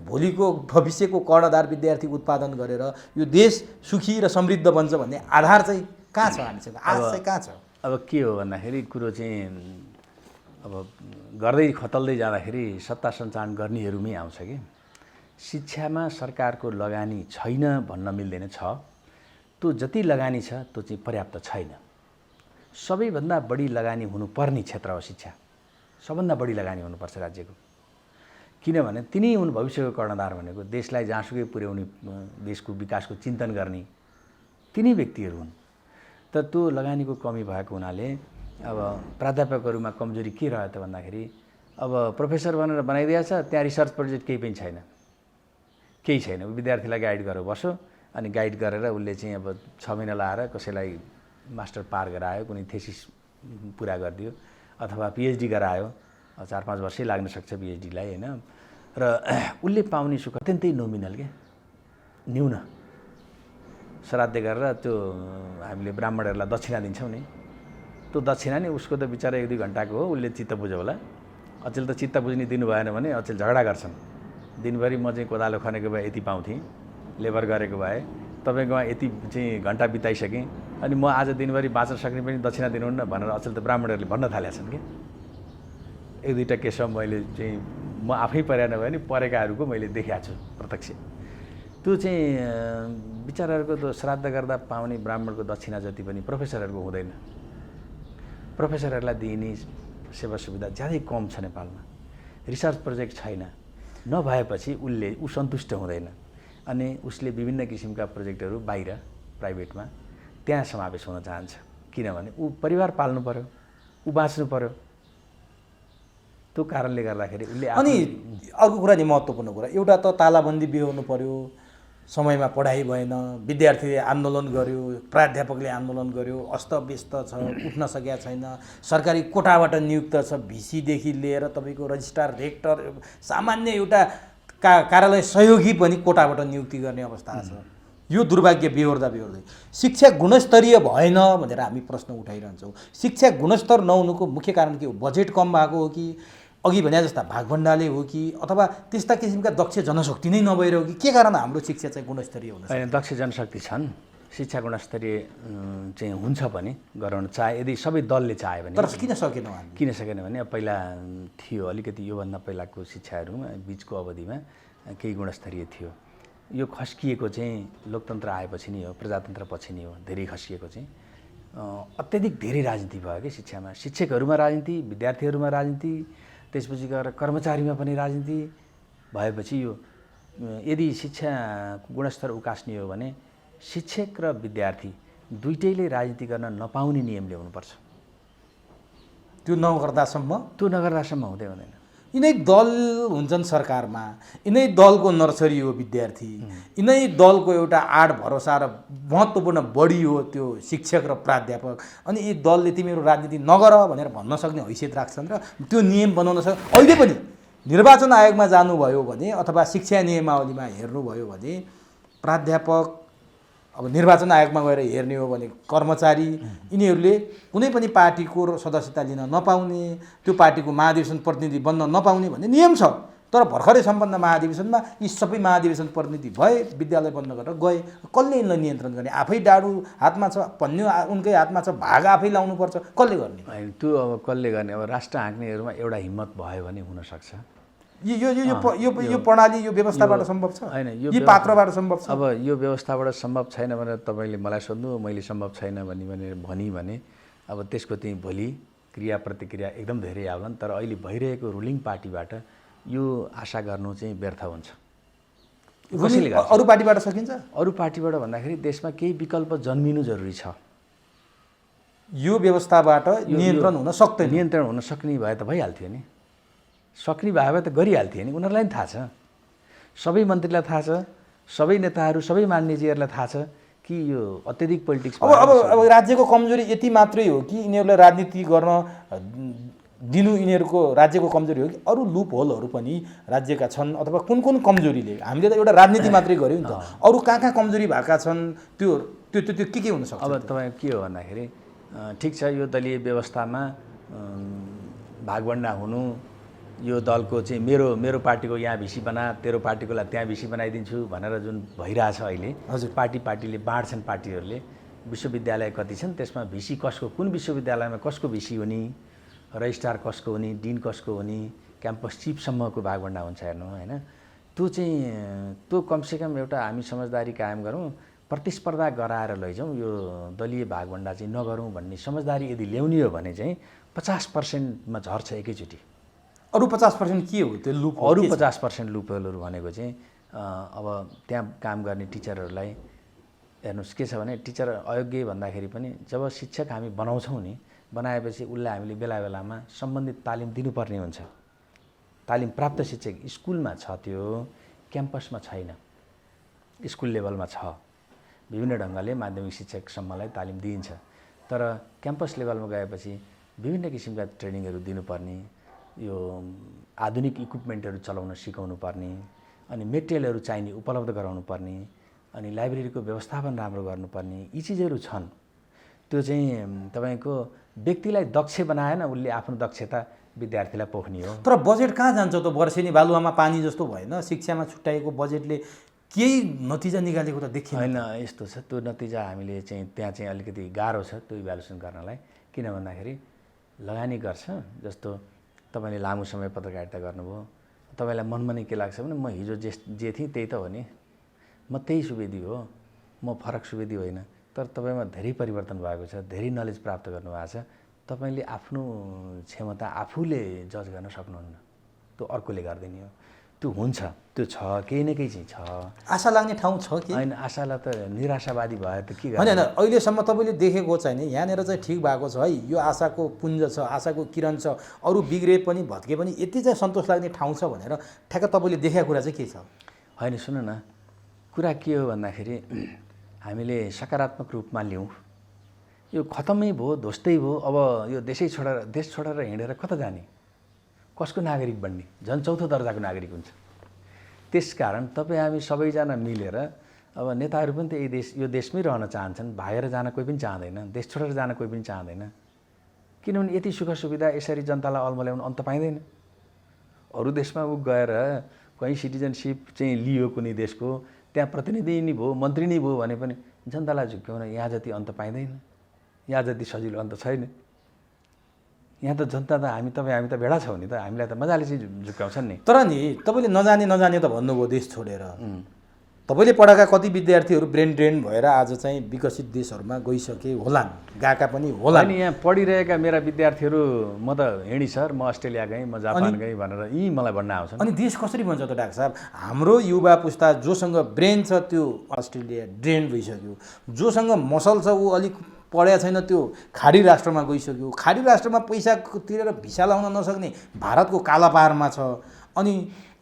भोलिको भविष्यको कर्णधार विद्यार्थी उत्पादन गरेर यो देश सुखी र समृद्ध बन्छ भन्ने आधार चाहिँ कहाँ छ? हामीसँग आज चाहिँ कहाँ छ? अब के हो भन्दाखेरि कुरो चाहिँ अब गर्दै खतल्दै जाँदाखेरि सत्ता सञ्चालन गर्नेहरूमै आउँछ कि शिक्षामा सरकारको लगानी छैन भन्न मिल्दैन। छ, त्यो जति लगानी छ त्यो चाहिँ पर्याप्त छैन। सबैभन्दा बढी लगानी हुनुपर्ने क्षेत्र हो शिक्षा। सबभन्दा बढी लगानी हुनुपर्छ राज्यको, किनभने तिनी हुन् भविष्यको कर्णधार भनेको। देशलाई जहाँसुकै पुर्याउने, देशको विकासको चिन्तन गर्ने तिनी व्यक्तिहरू हुन्। तर त्यो लगानीको कमी भएको हुनाले अब प्राध्यापकहरूमा कमजोरी के रह्यो त भन्दाखेरि अब प्रोफेसर भनेर बनाइदिएछ, त्यहाँ रिसर्च प्रोजेक्ट केही पनि छैन, केही छैन। विद्यार्थीलाई गाइड गरेर बस्यो, अनि गाइड गरेर उसले चाहिँ अब 6 महिना लाएर कसैलाई मास्टर पार गरायो, कुनै थेसिस पुरा गरिदियो, अथवा पिएचडी गरायो। 4-5 वर्षै लाग्न सक्छ पिएचडीलाई होइन। र उसले पाउने सुख अत्यन्तै नोमिनल क्या, न्यून। श्राद्ध गरेर त्यो हामीले ब्राह्मणहरूलाई दक्षिणा दिन्छौँ नि, त्यो दक्षिणा नि उसको त बिचरा 1-2 घन्टाको हो, उसले चित्त बुझ्यो होला। अचेल त चित्त बुझ्ने दिनु भएन भने अचेल झगडा गर्छन्। दिनभरि म चाहिँ कोदालो खनेको भए यति पाउँथेँ, लेबर गरेको भए तपाईँकोमा यति चाहिँ घन्टा बिताइसकेँ, अनि म आज दिनभरि बाँच्न सक्ने पनि दक्षिणा दिनुहुन्न भनेर अचेल त ब्राह्मणहरूले भन्न थालेका छन् कि। 1-2टा केसमा मैले चाहिँ म आफै परेन भए नि परेकाहरूको मैले देखाएको छु प्रत्यक्ष। त्यो चाहिँ विचारहरूको त श्राद्ध गर्दा पाउने ब्राह्मणको दक्षिणा जति पनि प्रोफेसरहरूको हुँदैन। प्रोफेसरहरूलाई दिइने सेवा सुविधा ज्यादै कम छ नेपालमा। रिसर्च प्रोजेक्ट छैन, नभएपछि ऊ सन्तुष्ट हुँदैन, अनि उसले विभिन्न किसिमका प्रोजेक्टहरू बाहिर प्राइभेटमा त्यहाँ समावेश हुन चाहन्छ। किनभने ऊ परिवार पाल्नु पर्यो, ऊ बाँच्नु पर्यो। त्यो कारणले गर्दाखेरि उसले अनि अर्को कुरा नि महत्त्वपूर्ण कुरा, एउटा त तालाबन्दी बिहोर्नु पर्यो, समयमा पढाइ भएन, विद्यार्थीले आन्दोलन गर्यो, प्राध्यापकले आन्दोलन गर्यो, अस्तव्यस्त छ, उठ्न सकेका छैन, सरकारी कोटाबाट नियुक्त छ, भिसीदेखि लिएर तपाईँको रजिस्ट्रार, रेक्टर, सामान्य एउटा कार्यालय सहयोगी पनि कोटाबाट नियुक्ति गर्ने अवस्था छ। यो दुर्भाग्य बिहोर्दै शिक्षा गुणस्तरीय भएन भनेर हामी प्रश्न उठाइरहन्छौँ। शिक्षा गुणस्तर नहुनुको मुख्य कारण के हो? बजेट कम भएको हो कि, अघि भने जस्ता भागभण्डाले हो कि, अथवा त्यस्ता किसिमका दक्ष जनशक्ति नै नभएर हो कि? के कारण हाम्रो शिक्षा चाहिँ गुणस्तरीय हुन सक्दैन? दक्ष जनशक्ति छन्, शिक्षा गुणस्तरीय चाहिँ हुन्छ पनि गराउन चाहे, यदि सबै दलले चाह्यो भने। तर किन सकेनौँ हामी? किन सकेन भने अब पहिला थियो अलिकति, योभन्दा पहिलाको शिक्षाहरूमा बिचको अवधिमा केही गुणस्तरीय थियो। यो खस्किएको चाहिँ लोकतन्त्र आएपछि नै हो, प्रजातन्त्र पछि नै हो धेरै खस्किएको चाहिँ। अत्यधिक धेरै राजनीति भयो कि शिक्षामा, शिक्षकहरूमा राजनीति, विद्यार्थीहरूमा राजनीति, त्यसपछि गएर कर्मचारीमा पनि राजनीति भएपछि यो यदि शिक्षाको गुणस्तर उकास्ने हो भने शिक्षक र विद्यार्थी दुईटैले राजनीति गर्न नपाउने नियम ल्याउनुपर्छ। त्यो नगर्दासम्म हुँदै हुँदैन। यिनै दल हुन्छन् सरकारमा, यिनै दलको नर्सरी हो विद्यार्थी, यिनै दलको एउटा आड भरोसा र महत्त्वपूर्ण बढी हो त्यो शिक्षक र प्राध्यापक। अनि यी दलले तिमीहरू राजनीति नगर भनेर भन्न सक्ने हैसियत राख्छन् र त्यो नियम बनाउन सक्छ। अहिले पनि निर्वाचन आयोगमा जानुभयो भने अथवा शिक्षा नियमावलीमा हेर्नुभयो भने प्राध्यापक अब निर्वाचन आयोगमा गएर हेर्ने हो भने कर्मचारी यिनीहरूले कुनै पनि पार्टीको सदस्यता लिन नपाउने, त्यो पार्टीको महाधिवेशन प्रतिनिधि बन्न नपाउने भन्ने नियम छ। तर भर्खरै सम्पन्न महाधिवेशनमा यी सबै महाधिवेशन प्रतिनिधि भए, विद्यालय बन्द गरेर गए। कसले यिनलाई नियन्त्रण गर्ने? आफै डाडु हातमा छ, भन्यो उनकै हातमा छ, भाग आफै लाउनुपर्छ, कसले गर्ने? होइन, त्यो अब कसले गर्ने? अब राष्ट्र हाँक्नेहरूमा एउटा हिम्मत भयो भने हुनसक्छ। यो प्रणाली, यो व्यवस्थाबाट सम्भव छ? होइन, यो पात्रबाट सम्भव छ? अब यो व्यवस्थाबाट सम्भव छैन भनेर तपाईँले मलाई सोध्नु, मैले सम्भव छैन भने अब त्यसको चाहिँ भोलि क्रिया प्रतिक्रिया एकदम धेरै आउलान्। तर अहिले भइरहेको रुलिङ पार्टीबाट यो आशा गर्नु चाहिँ व्यर्थ हुन्छ। कसैले गर्छ? अरू पार्टीबाट सकिन्छ? अरू पार्टीबाट भन्दाखेरि देशमा केही विकल्प जन्मिनु जरुरी छ। यो व्यवस्थाबाट नियन्त्रण हुन सक्दैन? नियन्त्रण हुन सक्ने भए त भइहाल्थ्यो नि। सक्ने भए त गरिहाल्थ्यो नि। उनीहरूलाई पनि थाहा छ, सबै मन्त्रीलाई थाहा छ, सबै नेताहरू, सबै मान्यजीहरूलाई थाहा छ कि यो अत्यधिक पोलिटिक्स। अब राज्यको कमजोरी यति मात्रै हो कि यिनीहरूलाई राजनीति गर्न दिनु यिनीहरूको राज्यको कमजोरी हो कि अरू लुप होलहरू पनि राज्यका छन्? अथवा कुन कुन कमजोरीले? हामीले त एउटा राजनीति मात्रै गऱ्यौँ नि त, अरू कहाँ कमजोरी भएका छन्? त्यो के हुनसक्छ? अब तपाईँ के हो भन्दाखेरि ठिक छ, यो दलीय व्यवस्थामा भागभन्डा हुनु, यो दलको चाहिँ मेरो पार्टीको यहाँ भिसी बना, तेरो पार्टीकोलाई त्यहाँ भिसी बनाइदिन्छु भनेर जुन भइरहेछ अहिले। हजुर, पार्टीले बाँड्छन्। पार्टीहरूले विश्वविद्यालय कति छन्, त्यसमा भिसी कसको, कुन विश्वविद्यालयमा कसको भिसी हुने, रजिस्ट्रार कसको हुने, डिन कसको हुने, क्याम्पस चिफसम्मको भागभन्डा हुन्छ हेर्नु होइन। त्यो कमसेकम एउटा हामी समझदारी कायम गरौँ, प्रतिस्पर्धा गराएर लैजाउँ, यो दलीय भागभन्डा चाहिँ नगरौँ भन्ने समझदारी यदि ल्याउने हो भने चाहिँ 50%मा झर्छ एकैचोटि। अरू 50% के हो त्यो लुप? अरू 50% लुपहोलहरू भनेको चाहिँ अब त्यहाँ काम गर्ने टिचरहरूलाई हेर्नुहोस् के छ भने, टिचर अयोग्य भन्दाखेरि पनि जब शिक्षक हामी बनाउँछौँ नि, बनाएपछि उसलाई हामीले बेला बेलामा सम्बन्धित तालिम दिनुपर्ने हुन्छ। तालिम प्राप्त शिक्षक स्कुलमा छ, त्यो क्याम्पसमा छैन। स्कुल लेभलमा छ, विभिन्न ढङ्गले माध्यमिक शिक्षकसम्मलाई तालिम दिइन्छ। तर क्याम्पस लेभलमा गएपछि विभिन्न किसिमका ट्रेनिङहरू दिनुपर्ने, यो आधुनिक इक्विपमेन्टहरू चलाउन सिकाउनु पर्ने, अनि मेटेरियलहरू चाहिने उपलब्ध गराउनु पर्ने, अनि लाइब्रेरीको व्यवस्थापन राम्रो गर्नुपर्ने, यी चिजहरू छन्। त्यो चाहिँ तपाईँको व्यक्तिलाई दक्ष बनाएन, उसले आफ्नो दक्षता विद्यार्थीलाई पोख्ने हो। तर बजेट कहाँ जान्छ त? वर्षेनी बालुवामा पानी जस्तो भएन? शिक्षामा छुट्याएको बजेटले केही नतिजा निकालेको त देखिएन। होइन, यस्तो छ, त्यो नतिजा हामीले चाहिँ त्यहाँ चाहिँ अलिकति गाह्रो छ त्यो इभ्यालुएसन गर्नलाई। किन भन्दाखेरि लगानी गर्छ, जस्तो तपाईँले लामो समय पत्रकारिता गर्नुभयो, तपाईँलाई मनमा नै के लाग्छ भने म हिजो जे थिएँ त्यही त हो नि, म त्यही सुवेदी हो, म फरक सुवेदी होइन। तर तपाईँमा धेरै परिवर्तन भएको छ, धेरै नलेज प्राप्त गर्नुभएको छ। तपाईँले आफ्नो क्षमता आफूले जज गर्न सक्नुहुन्न, त्यो अर्कोले गरिदिने हो। त्यो हुन्छ, त्यो छ, केही न केही चाहिँ छ। आशा लाग्ने ठाउँ छ कि होइन? आशालाई त निराशावादी भयो त के होइन? अहिलेसम्म तपाईँले देखेको चाहिँ नि यहाँनिर चाहिँ ठिक भएको छ है, यो आशाको पुञ्ज छ, आशाको किरण छ, अरू बिग्रे पनि भत्के पनि यति चाहिँ सन्तोष लाग्ने ठाउँ छ भनेर ठ्याक्क तपाईँले देखेको कुरा चाहिँ के छ? होइन, सुन्नु न, कुरा के हो भन्दाखेरि हामीले सकारात्मक रूपमा लिउँ। यो खतमै भयो, ध्वस्तै भयो, अब यो देश छोडेर हिँडेर कता जाने, कसको नागरिक बन्ने? झन् चौथो दर्जाको नागरिक हुन्छ। त्यसकारण तपाईँ हामी सबैजना मिलेर, अब नेताहरू पनि त यो देशमै रहन चाहन्छन्, भागेर जान कोही पनि चाहँदैन, देश छोडेर जान कोही पनि चाहँदैन। किनभने यति सुख सुविधा यसरी जनतालाई अल्मल्याउनु अन्त पाइँदैन। अरू देशमा गएर कहीँ सिटिजनसिप चाहिँ लियो कुनै देशको, त्यहाँ प्रतिनिधि नै भयो, मन्त्री नै भयो भने पनि जनतालाई झुक्क्याउन यहाँ जति अन्त पाइँदैन, यहाँ जति सजिलो अन्त छैन। यहाँ त जनता त हामी त भेडा छौँ नि त, हामीलाई त मजाले चाहिँ झुक्काउँछन् नि। तर नि तपाईँले नजाने त भन्नुभयो देश छोडेर, तपाईँले पढाएका कति विद्यार्थीहरू ब्रेन ड्रेन भएर आज चाहिँ विकसित देशहरूमा गइसके होलान्, गएका पनि होलान्। अनि यहाँ पढिरहेका मेरा विद्यार्थीहरू, म त हिँडी सर, म अस्ट्रेलिया गएँ, म जापान गएँ भनेर यी मलाई भन्न आउँछन्। अनि देश कसरी भन्छ त डाक्टर साहब? हाम्रो युवा पुस्ता जोसँग ब्रेन छ त्यो अस्ट्रेलिया ड्रेन भइसक्यो, जोसँग मसल छ ऊ अलिक पढेको छैन त्यो खाडी राष्ट्रमा गइसक्यो। खाडी राष्ट्रमा पैसा तिरेर भिसा लाउन नसक्ने भारतको कालापारमा छ। अनि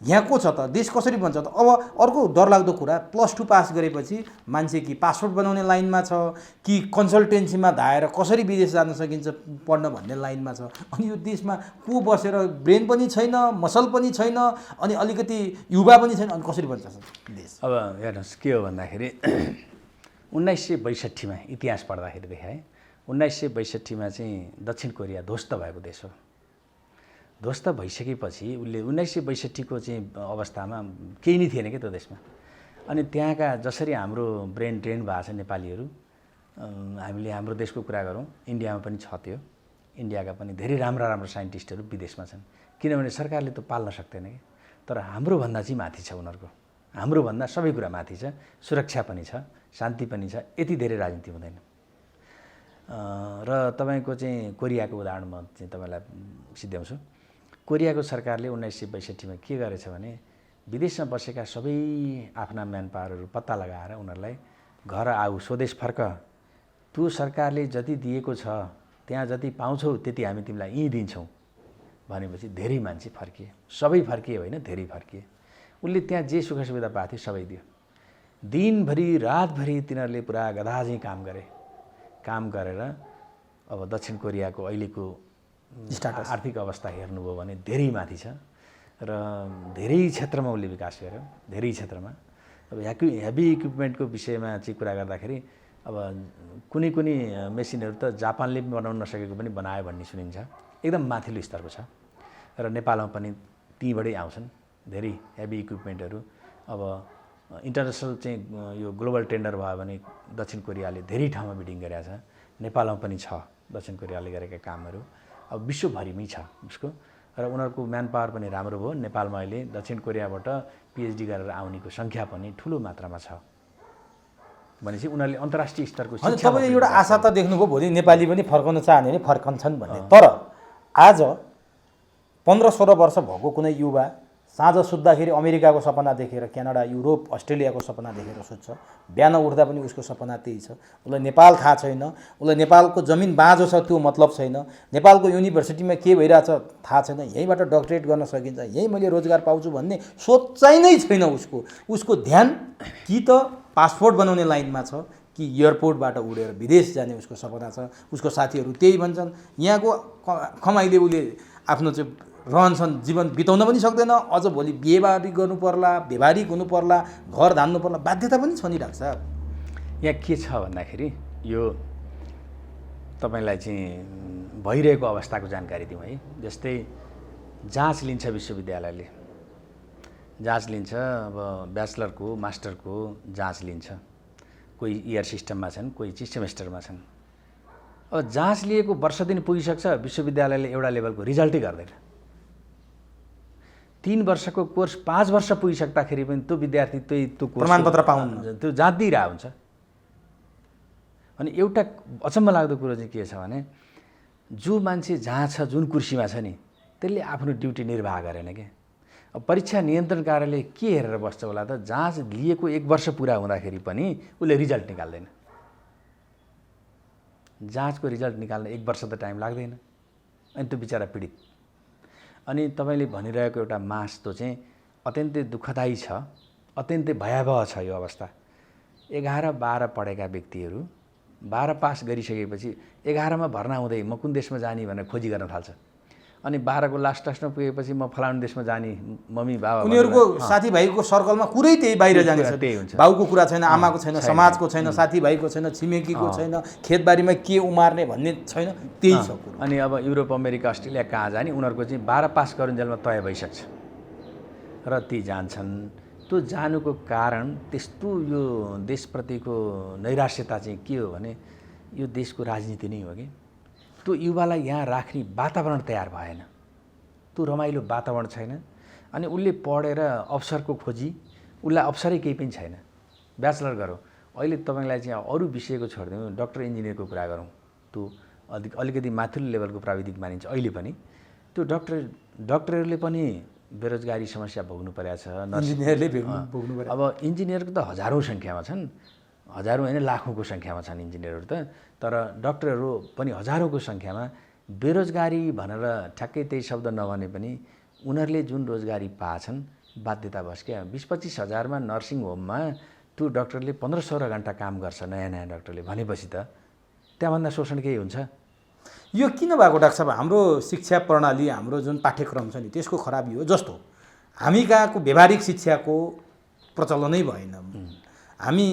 यहाँ को छ त? देश कसरी बन्छ त? अब अर्को डरलाग्दो कुरा, +2 पास गरेपछि मान्छे कि पासपोर्ट बनाउने लाइनमा छ कि कन्सल्टेन्सीमा धाएर कसरी विदेश जान सकिन्छ पढ्न भन्ने लाइनमा छ। अनि यो देशमा को बसेर ब्रेन पनि छैन, मसल पनि छैन, अनि अलिकति युवा पनि छैन, अनि कसरी बन्छ देश? अब हेर्नुहोस् के हो भन्दाखेरि 1962मा इतिहास पढ्दाखेरि देखाएँ 1962मा चाहिँ दक्षिण कोरिया ध्वस्त भएको देश हो। ध्वस्त भइसकेपछि उसले 1962को चाहिँ अवस्थामा केही नै थिएन क्या त्यो देशमा। अनि त्यहाँका जसरी हाम्रो ब्रेन ट्रेन भएको छ नेपालीहरू, हामीले हाम्रो देशको कुरा गरौँ, इन्डियामा पनि छ त्यो। इन्डियाका पनि धेरै राम्रा राम्रा साइन्टिस्टहरू विदेशमा छन्, किनभने सरकारले त पाल्न सक्दैन कि। तर हाम्रोभन्दा चाहिँ माथि छ उनीहरूको, हाम्रोभन्दा सबै कुरा माथि छ, सुरक्षा पनि छ, शान्ति पनि छ, यति धेरै राजनीति हुँदैन। र तपाईँको चाहिँ कोरियाको उदाहरण म चाहिँ तपाईँलाई सिद्ध्याउँछु। कोरियाको सरकारले 1962मा के गरेछ भने विदेशमा बसेका सबै आफ्ना म्यान पावरहरू पत्ता लगाएर उनीहरूलाई घर आऊ, स्वदेश फर्क, त्यो सरकारले जति दिएको छ त्यहाँ जति पाउँछौ त्यति हामी तिमीलाई यहीँ दिन्छौँ भनेपछि धेरै मान्छे फर्किए। सबै फर्किए होइन, धेरै फर्किए। उसले त्यहाँ जे सुख सुविधा पाएको थियो सबै दियो। दिनभरि रातभरि तिनीहरूले पुरा गधा चाहिँ काम गरे। काम गरेर अब दक्षिण कोरियाको अहिलेको आर्थिक अवस्था हेर्नुभयो भने धेरै माथि छ र धेरै क्षेत्रमा उसले विकास गर्यो, धेरै क्षेत्रमा। अब हेभी इक्विपमेन्टको विषयमा चाहिँ कुरा गर्दाखेरि अब कुनै कुनै मेसिनहरू त जापानले पनि बनाउन नसकेको पनि बनायो भन्ने सुनिन्छ। एकदम माथिल्लो स्तरको छ। र नेपालमा पनि त्यहीँबाटै आउँछन् धेरै हेभी इक्विपमेन्टहरू। अब इन्टरनेसनल चाहिँ यो ग्लोबल टेन्डर भयो भने दक्षिण कोरियाले धेरै ठाउँमा बिडिङ गरेको छ। नेपालमा पनि छ दक्षिण कोरियाले गरेका कामहरू, अब विश्वभरिमै छ उसको। र उनीहरूको म्यान पावर पनि राम्रो भयो। नेपालमा अहिले दक्षिण कोरियाबाट पिएचडी गरेर आउनेको सङ्ख्या पनि ठुलो मात्रामा छ भनेपछि उनीहरूले अन्तर्राष्ट्रिय स्तरको शिक्षा। तपाईँले एउटा आशा त देख्नुभयो भोलि नेपाली पनि फर्कन चाहने भने फर्कन्छन् भन्ने। तर आज 15-16 वर्ष भएको कुनै युवा साँझ सुत्दाखेरि अमेरिकाको सपना देखेर, क्यानाडा, युरोप, अस्ट्रेलियाको सपना देखेर सुत्छ। बिहान उठ्दा पनि उसको सपना त्यही छ। उसलाई नेपाल थाहा छैन, उसलाई नेपालको जमिन बाँझो छ त्यो मतलब छैन, नेपालको युनिभर्सिटीमा के भइरहेछ थाहा छैन, यहीँबाट डक्टरेट गर्न सकिन्छ, यहीँ मैले रोजगार पाउँछु भन्ने सोचाइ नै छैन उसको। उसको ध्यान कि त पासपोर्ट बनाउने लाइनमा छ कि एयरपोर्टबाट उडेर विदेश जाने उसको सपना छ। उसको साथीहरू त्यही भन्छन्। यहाँको कमाइले उसले आफ्नो चाहिँ रहनसहन जीवन बिताउन पनि सक्दैन, अझ भोलि बिहेबारी गर्नु पर्ला, व्यवहारिक हुनु पर्ला, घर धान्नु पर्ला, बाध्यता पनि छ नि डाक्टर साहब। यहाँ के छ भन्दाखेरि यो तपाईँलाई चाहिँ भइरहेको अवस्थाको जानकारी दिउँ है। जस्तै जाँच लिन्छ विश्वविद्यालयले, जाँच लिन्छ। अब ब्याचलरको मास्टरको जाँच लिन्छ। कोही इयर सिस्टममा छन्, कोही चाहिँ सेमेस्टरमा छन्। अब जाँच लिएको वर्ष दिन पुगिसक्छ, विश्वविद्यालयले एउटा लेभलको रिजल्टै गर्दैन। 3 वर्षको कोर्स 5 वर्ष पुगिसक्दाखेरि पनि त्यो विद्यार्थी त्यो प्रमाणपत्र पाउनु त्यो जाँच दिइरहेको हुन्छ। अनि एउटा अचम्म लाग्दो कुरो चाहिँ के छ भने जो मान्छे जहाँ छ, जुन कुर्सीमा छ नि, त्यसले आफ्नो ड्युटी निर्वाह गरेन क्या। अब परीक्षा नियन्त्रण कार्यालय के हेरेर बस्छ होला त? जाँच लिएको 1 वर्ष पुरा हुँदाखेरि पनि उसले रिजल्ट निकाल्दैन। जाँचको रिजल्ट निकाल्न 1 वर्ष त टाइम लाग्दैन। अनि त्यो बिचरा पीडित। अनि तपाईँले भनिरहेको एउटा मास त्यो चाहिँ अत्यन्तै दुःखदायी छ, अत्यन्तै भयावह छ यो अवस्था। 11-12 पढेका व्यक्तिहरू 12 पास गरिसकेपछि 11मा भर्ना हुँदै म कुन देशमा जाने भनेर खोजी गर्न थाल्छ। अनि 12को लास्टमा पुगेपछि म फलानु देशमा जाने, मम्मी बाबा उनीहरूको साथीभाइको सर्कलमा कुरै त्यही बाहिर जाने छ। त्यही हुन्छ। बाउको कुरा छैन, आमाको छैन, समाजको छैन, साथीभाइको छैन, छिमेकीको छैन, खेतबारीमा के उमार्ने भन्ने छैन, त्यही छ कुरो। अनि अब युरोप, अमेरिका, अस्ट्रेलिया कहाँ जाने, उनीहरूको चाहिँ 12 पास गरुन्जेलमा तय भइसक्छ र ती जान्छन्। त्यो जानुको कारण त्यस्तो यो देशप्रतिको नैराश्यता चाहिँ के हो भने यो देशको राजनीति नै हो कि। त्यो युवालाई यहाँ राख्ने वातावरण तयार भएन, त्यो रमाइलो वातावरण छैन। अनि उसले पढेर अवसरको खोजी, उसलाई अवसरै केही पनि छैन। ब्याचलर गरौँ, अहिले तपाईँलाई चाहिँ अरू विषयको छोडिदिउँ, डक्टर इन्जिनियरको कुरा गरौँ, त्यो अलिकति माथिल्लो लेभलको प्राविधिक मानिन्छ अहिले पनि। त्यो डक्टरहरूले पनि बेरोजगारी समस्या भोग्नु परेको छ। इन्जिनियरले भोग्नु पऱ्यो। अब इन्जिनियरको त हजारौँ सङ्ख्यामा छन्। हजारौँ होइन लाखौँको सङ्ख्यामा छन् इन्जिनियरहरू त, तर डक्टरहरू पनि हजारौँको सङ्ख्यामा। बेरोजगारी भनेर ठ्याक्कै त्यही शब्द नभने पनि उनीहरूले जुन रोजगारी पाएछन् बाध्यतावश क्या 20-25 हजारमा नर्सिङ होममा त्यो डक्टरले 15-16 घन्टा काम गर्छ नयाँ नयाँ डक्टरले भनेपछि त त्यहाँभन्दा शोषण केही हुन्छ? यो किन भएको डाक्टर साहब? हाम्रो शिक्षा प्रणाली, हाम्रो जुन पाठ्यक्रम छ नि त्यसको खराबी हो। जस्तो हामी कहाँको व्यावहारिक शिक्षाको प्रचलनै भएन। हामी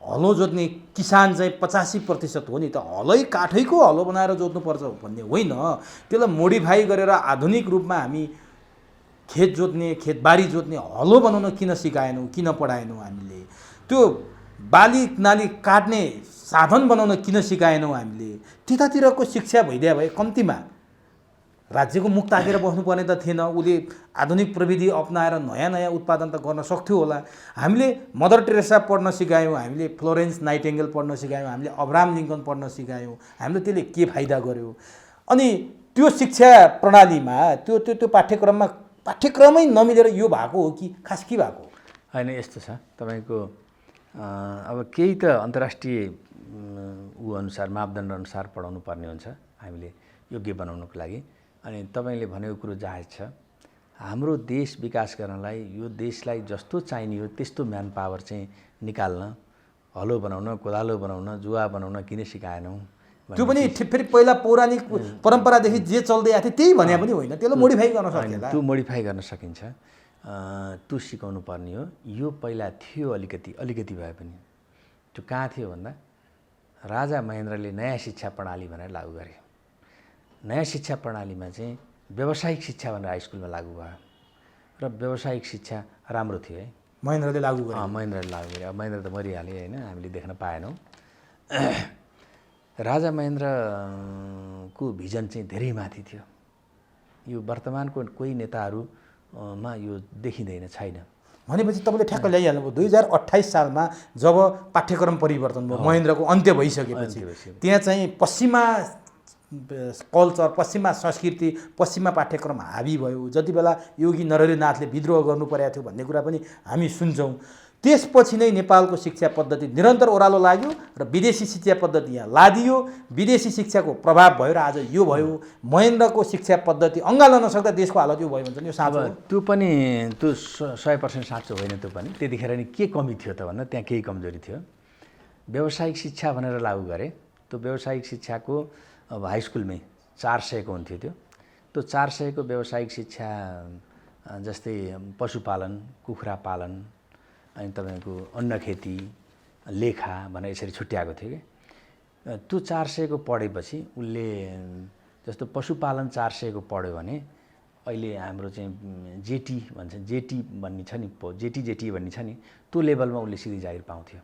हलो जोत्ने किसान चाहिँ 85% हो नि त, हलै काठैको हलो बनाएर जोत्नुपर्छ भन्ने होइन। त्यसलाई मोडिफाई गरेर आधुनिक रूपमा हामी खेत जोत्ने, खेतबारी जोत्ने हलो बनाउन किन सिकाएनौँ, किन पढाएनौँ? हामीले त्यो बाली नाली काट्ने साधन बनाउन किन सिकाएनौँ? हामीले त्यतातिरको शिक्षा भइदिया भए कम्तीमा राज्यको मुख ताकेर बस्नुपर्ने त थिएन। उसले आधुनिक प्रविधि अपनाएर नयाँ नयाँ उत्पादन त गर्न सक्थ्यो होला। हामीले मदर टेरेसा पढ्न सिकायौँ, हामीले फ्लोरेन्स नाइटिङ्गेल पढ्न सिकायौँ, हामीले अब्राहम लिङ्कन पढ्न सिकायौँ। हामीले त्यसले के फाइदा गर्यो? अनि त्यो शिक्षा प्रणालीमा त्यो त्यो त्यो पाठ्यक्रमै नमिलेर यो भएको हो कि खास के भएको? होइन, यस्तो छ तपाईँको अब केही त अन्तर्राष्ट्रिय अनुसार मापदण्ड अनुसार पढाउनु पर्ने हुन्छ हामीले योग्य बनाउनुको लागि। अनि तपाईँले भनेको कुरो जायज छ। हाम्रो देश विकास गर्नलाई यो देशलाई जस्तो चाहिने हो त्यस्तो म्यान पावर चाहिँ निकाल्न, हलो बनाउन, कोदालो बनाउन, जुवा बनाउन किन सिकाएनौँ? त्यो पनि फेरि पहिला पौराणिक परम्परादेखि जे चल्दै आएको थियो त्यही भने पनि होइन, त्यसलाई मोडिफाई गर्न सकिन्छ। त्यो मोडिफाई गर्न सकिन्छ, त्यो सिकाउनु पर्ने हो। यो पहिला थियो अलिकति भए पनि। त्यो कहाँ थियो भन्दा राजा महेन्द्रले नयाँ शिक्षा प्रणाली भनेर लागू गरे। नयाँ शिक्षा प्रणालीमा चाहिँ व्यावसायिक शिक्षा भनेर हाई स्कुलमा लागू भयो र व्यावसायिक शिक्षा राम्रो थियो है। महेन्द्रले लागू गरे। महेन्द्रले लागू गरे। अब महेन्द्र त मरिहाले होइन, हामीले देख्न पाएनौँ। राजा महेन्द्रको भिजन चाहिँ धेरै माथि थियो। यो वर्तमानको कोही नेताहरूमा यो देखिँदैन, छैन। भनेपछि तपाईँले ठ्याक्क ल्याइहाल्नुभयो 2028 सालमा जब पाठ्यक्रम परिवर्तन भयो, महेन्द्रको अन्त्य भइसकेपछि त्यहाँ चाहिँ पश्चिमा कल्चर, पश्चिमा संस्कृति, पश्चिमा पाठ्यक्रम हावी भयो। जति बेला योगी नरहरिनाथले विद्रोह गर्नु परेको थियो भन्ने कुरा पनि हामी सुन्छौँ। त्यसपछि नै नेपालको शिक्षा पद्धति निरन्तर ओह्रालो लाग्यो र विदेशी शिक्षा पद्धति यहाँ लादियो। विदेशी शिक्षाको प्रभाव भयो र आज यो भयो। महेन्द्रको शिक्षा पद्धति अँगाल्न नसक्दा देशको हालत यो भयो भन्छ नि, यो साँचो हो? त्यो पनि त्यो 100% साँचो होइन। त्यो पनि त्यतिखेर नि के कमी थियो त भन्दा त्यहाँ केही कमजोरी थियो। व्यावसायिक शिक्षा भनेर लागू गरे। त्यो व्यावसायिक शिक्षाको अब हाई स्कुलमै 400 को हुन्थ्यो। त्यो 400 को व्यावसायिक शिक्षा जस्तै पशुपालन, कुखुरा पालन, अनि तपाईँको अन्न खेती, लेखा भनेर यसरी छुट्याएको थियो कि। त्यो 400 को पढेपछि उसले जस्तो पशुपालन 400 को पढ्यो भने अहिले हाम्रो चाहिँ जेटी भन्छ, जेटी भन्ने छ नि, जेटी भन्ने छ नि, त्यो लेभलमा उसले सिधै जागिर पाउँथ्यो।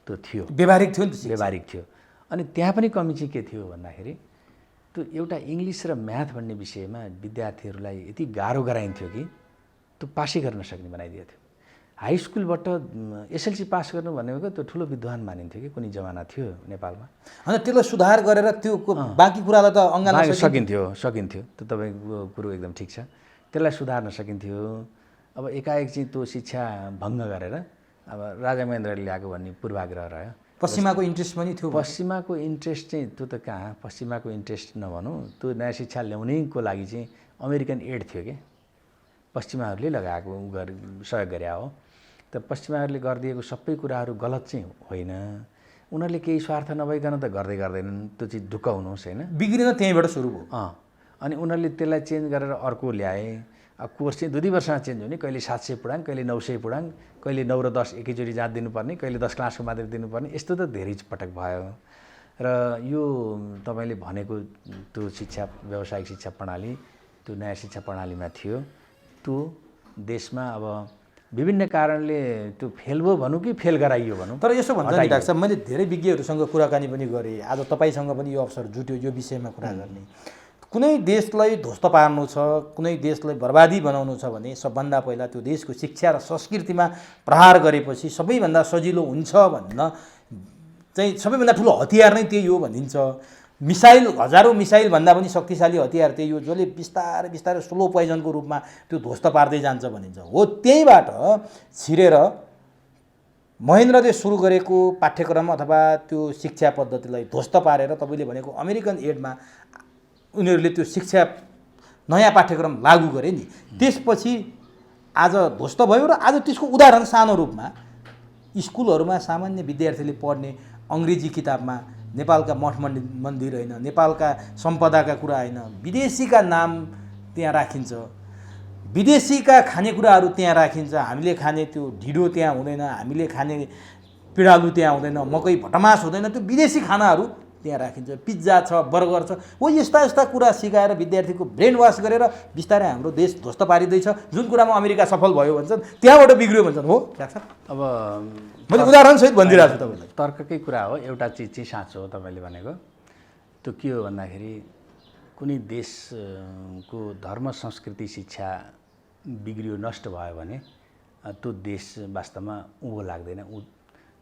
त्यो थियो, व्यावहारिक थियो नि त, व्यावहारिक थियो। अनि त्यहाँ पनि कमी चाहिँ के थियो भन्दाखेरि त्यो एउटा इङ्ग्लिस र म्याथ भन्ने विषयमा विद्यार्थीहरूलाई यति गाह्रो गराइन्थ्यो कि त्यो पासै गर्न सक्ने बनाइदिएको थियो। हाई स्कुलबाट एसएलसी पास गर्नु भनेको त्यो ठुलो विद्वान मानिन्थ्यो कि कुनै जमाना थियो नेपालमा। अनि त्यसलाई सुधार गरेर त्यो बाँकी कुरालाई त अँगाल्न सकिन्थ्यो। त्यो तपाईँको कुरो एकदम ठिक छ, त्यसलाई सुधार्न सकिन्थ्यो। अब एकाएक चाहिँ त्यो शिक्षा भङ्ग गरेर अब राजा महेन्द्रले ल्याएको भन्ने पूर्वाग्रह रह्यो। पश्चिमाको इन्ट्रेस्ट पनि थियो। पश्चिमाको इन्ट्रेस्ट चाहिँ त्यो त कहाँ, पश्चिमाको इन्ट्रेस्ट नभनौँ, त्यो नयाँ शिक्षा ल्याउनेको लागि चाहिँ अमेरिकन एड थियो कि, पश्चिमाहरूले लगाएको सहयोग गरे हो। त पश्चिमाहरूले गरिदिएको सबै कुराहरू गलत चाहिँ होइन। उनीहरूले केही स्वार्थ नभइकन त गर्दैनन्, त्यो चिज ढुक्क हुनुहोस् होइन। बिग्रिन त्यहीँबाट सुरु भयो। अनि उनीहरूले त्यसलाई चेन्ज गरेर अर्को ल्याए। अब कोर्स चाहिँ 2-2 वर्षमा चेन्ज हुने, कहिले 700 पुडाङ, कहिले 900 पुडाङ, कहिले 9 र 10 एकैचोटि जाँच दिनुपर्ने, कहिले 10 क्लासको मात्रै दिनुपर्ने, यस्तो त धेरै पटक भयो। र यो तपाईँले भनेको त्यो शिक्षा, व्यावसायिक शिक्षा प्रणाली, त्यो नयाँ शिक्षा प्रणालीमा थियो। त्यो देशमा अब विभिन्न कारणले त्यो फेल भयो भनौँ कि फेल गराइयो भनौँ। तर यसो भन्छ नि डाक्टर साहब, मैले धेरै विज्ञहरूसँग कुराकानी पनि गरेँ, आज तपाईँसँग पनि यो अवसर जुट्यो यो विषयमा कुरा गर्ने। कुनै देशलाई ध्वस्त पार्नु छ, कुनै देशलाई बर्बादी बनाउनु छ भने सबभन्दा पहिला त्यो देशको शिक्षा र संस्कृतिमा प्रहार गरेपछि सबैभन्दा सजिलो हुन्छ भन्न चाहिँ सबैभन्दा ठुलो हतियार नै त्यही हो भनिन्छ। मिसाइल, हजारौँ मिसाइल भन्दा पनि शक्तिशाली हतियार त्यही हो, जसले बिस्तारै बिस्तारै स्लो पोइजनको रूपमा त्यो ध्वस्त पार्दै जान्छ भनिन्छ। हो, त्यहीबाट छिरेर महेन्द्रले सुरु गरेको पाठ्यक्रम अथवा त्यो शिक्षा पद्धतिलाई ध्वस्त पारेर तपाईँले भनेको अमेरिकन एडमा उनीहरूले त्यो शिक्षा नयाँ पाठ्यक्रम लागू गरे नि, त्यसपछि आज ध्वस्त भयो र आज त्यसको उदाहरण सानो रूपमा स्कुलहरूमा सामान्य विद्यार्थीले पढ्ने अङ्ग्रेजी किताबमा नेपालका मठ मन्दिर होइन, नेपालका सम्पदाका कुरा होइन, विदेशीका नाम त्यहाँ राखिन्छ, विदेशीका खानेकुराहरू त्यहाँ राखिन्छ। हामीले खाने त्यो ढिडो त्यहाँ हुँदैन, हामीले खाने पिँडालु त्यहाँ हुँदैन, मकै भटमास हुँदैन, त्यो विदेशी खानाहरू त्यहाँ राखिन्छ, पिज्जा छ, बर्गर छ। हो यस्ता यस्ता कुरा सिकाएर विद्यार्थीको ब्रेन वास गरेर बिस्तारै हाम्रो देश ध्वस्त पारिँदैछ। जुन कुरामा अमेरिका सफल भयो भन्छन्, त्यहाँबाट बिग्रियो भन्छन्। हो क्या अब मैले उदाहरणसहित भनिदिइरहेको छु तपाईँलाई। तर्ककै कुरा हो, एउटा चिज चाहिँ साँचो हो तपाईँले भनेको। त्यो के हो भन्दाखेरि कुनै देशको धर्म संस्कृति शिक्षा बिग्रियो नष्ट भयो भने त्यो देश वास्तवमा उँभो लाग्दैन,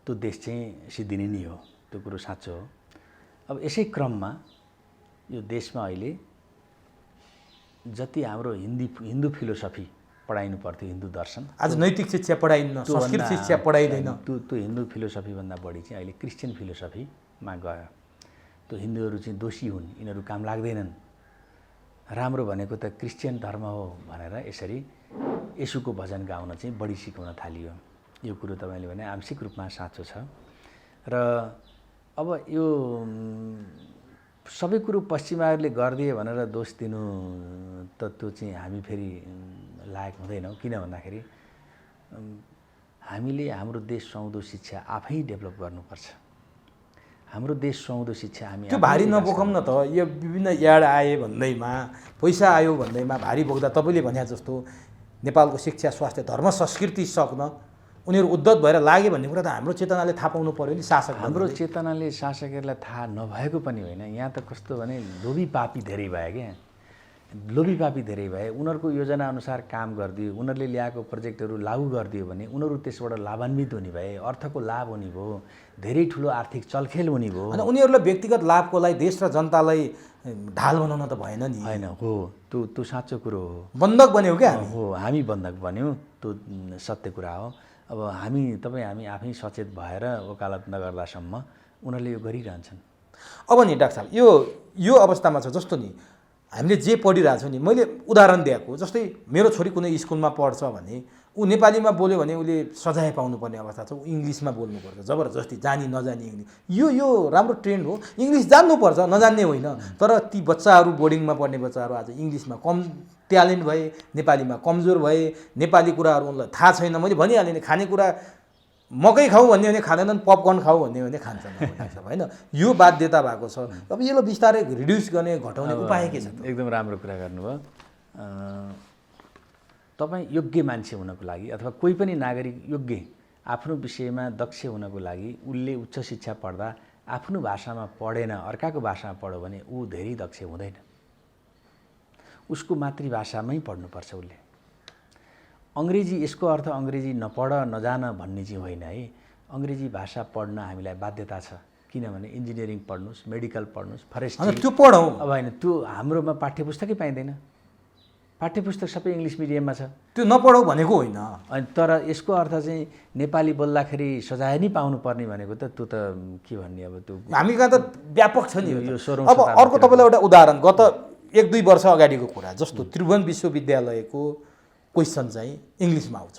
त्यो देश चाहिँ सिद्धिने नै हो। त्यो कुरो साँचो हो। अब यसै क्रममा यो देशमा अहिले जति हाम्रो हिन्दू फिलोसफी पढाइनु पर्थ्यो, हिन्दू दर्शन, आज नैतिक शिक्षा पढाइन्न, संस्कृत शिक्षा पढाइँदैन। त्यो हिन्दू फिलोसफीभन्दा बढी चाहिँ अहिले क्रिस्चियन फिलोसफीमा गयो। त्यो हिन्दूहरू चाहिँ दोषी हुन्, यिनीहरू काम लाग्दैनन्, राम्रो भनेको त क्रिस्चियन धर्म हो भनेर यसरी येशूको भजन गाउन चाहिँ बढी सिकाउन थालियो। यो कुरो तपाईँले भने आंशिक रूपमा साँचो छ। र अब यो सबै कुरो पश्चिमाहरूले गरिदिए भनेर दोष दिनु त त्यो चाहिँ हामी फेरि लायक हुँदैनौँ। किन भन्दाखेरि हामीले हाम्रो देश सुहाउँदो शिक्षा आफै डेभलप गर्नुपर्छ। हाम्रो देश सुहाउँदो शिक्षा हामी त्यो भारी नबोकौँ न त। यो विभिन्न याड आए भन्दैमा, पैसा आयो भन्दैमा भारी बोक्दा तपाईँले भने जस्तो नेपालको शिक्षा, स्वास्थ्य, धर्म, संस्कृति सक्न उनीहरू उद्धत भएर लागे भन्ने कुरा त हाम्रो चेतनाले थाहा पाउनु पऱ्यो नि। शासक हाम्रो चेतनाले शासकहरूलाई थाहा नभएको पनि होइन। यहाँ त कस्तो भने लोभी पापी धेरै भए क्या, लोभी पापी धेरै भए। उनीहरूको योजना अनुसार काम गरिदियो, उनीहरूले ल्याएको प्रोजेक्टहरू लागू गरिदियो भने उनीहरू त्यसबाट लाभान्वित हुने भए, अर्थको लाभ हुने भयो, धेरै ठुलो आर्थिक चलखेल हुने भयो। अनि उनीहरूलाई व्यक्तिगत लाभको लागि देश र जनतालाई ढाल बनाउन त भएन नि। होइन, हो त्यो साँचो कुरो हो। बन्धक बन्यौ क्या? हो, हामी बन्धक बन्यौँ, त्यो सत्य कुरा हो। अब हामी आफै सचेत भएर वकालत नगर्दासम्म उनीहरूले यो गरिरहन्छन्। अब नि डाक्टर साहब, यो अवस्थामा छ जस्तो नि हामीले जे पढिरहेछौँ नि, मैले उदाहरण दिएको जस्तै मेरो छोरी कुनै स्कुलमा पढ्छ भने ऊ नेपालीमा बोल्यो भने उसले सजाय पाउनुपर्ने अवस्था छ। ऊ इङ्ग्लिसमा बोल्नुपर्छ, जबरजस्ती, जानी नजानी इङ्ग्लिस। यो राम्रो ट्रेन्ड हो, इङ्ग्लिस जान्नुपर्छ, नजान्ने होइन। तर ती बच्चाहरू, बोर्डिङमा पढ्ने बच्चाहरू आज इङ्ग्लिसमा कम ट्यालेन्ट भए, नेपालीमा कमजोर भए, नेपाली कुराहरू उनलाई थाहा छैन। मैले भनिहालेँ नि, खानेकुरा मकै खाऊ भन्ने भने खाँदैनन्, पपकर्न खाऊ भन्ने भने खान्छन् होइन। यो बाध्यता भएको छ। अब यसलाई बिस्तारै रिड्युस गर्ने, घटाउने उपाय के छ? एकदम राम्रो कुरा गर्नुभयो। तपाईँ योग्य मान्छे हुनको लागि अथवा कोही पनि नागरिक योग्य आफ्नो विषयमा दक्ष हुनको लागि उसले उच्च शिक्षा पढ्दा आफ्नो भाषामा पढेन, अर्काको भाषामा पढ्यो भने ऊ धेरै दक्ष हुँदैन। उसको मातृभाषामै पढ्नुपर्छ उसले। अङ्ग्रेजी, यसको अर्थ अङ्ग्रेजी नपढ नजान भन्ने चाहिँ होइन है। अङ्ग्रेजी भाषा पढ्न हामीलाई बाध्यता छ। किनभने इन्जिनियरिङ पढ्नुहोस्, मेडिकल पढ्नुहोस्, फरेस्ट्री, त्यो पढौँ। अब होइन, त्यो हाम्रोमा पाठ्यपुस्तकै पाइँदैन। पाठ्यपुस्तक सबै इङ्ग्लिस मिडियममा छ। त्यो नपढौँ भनेको होइन। अनि तर यसको अर्थ चाहिँ नेपाली बोल्दाखेरि सजाय नै पाउनुपर्ने भनेको त त्यो त के भन्ने। अब त्यो हामी कहाँ त व्यापक छ नि यो 16औं अब अर्को तपाईँलाई एउटा उदाहरण, गत 1-2 वर्ष अगाडिको कुरा, जस्तो त्रिभुवन विश्वविद्यालयको क्वेसन चाहिँ इङ्ग्लिसमा आउँछ,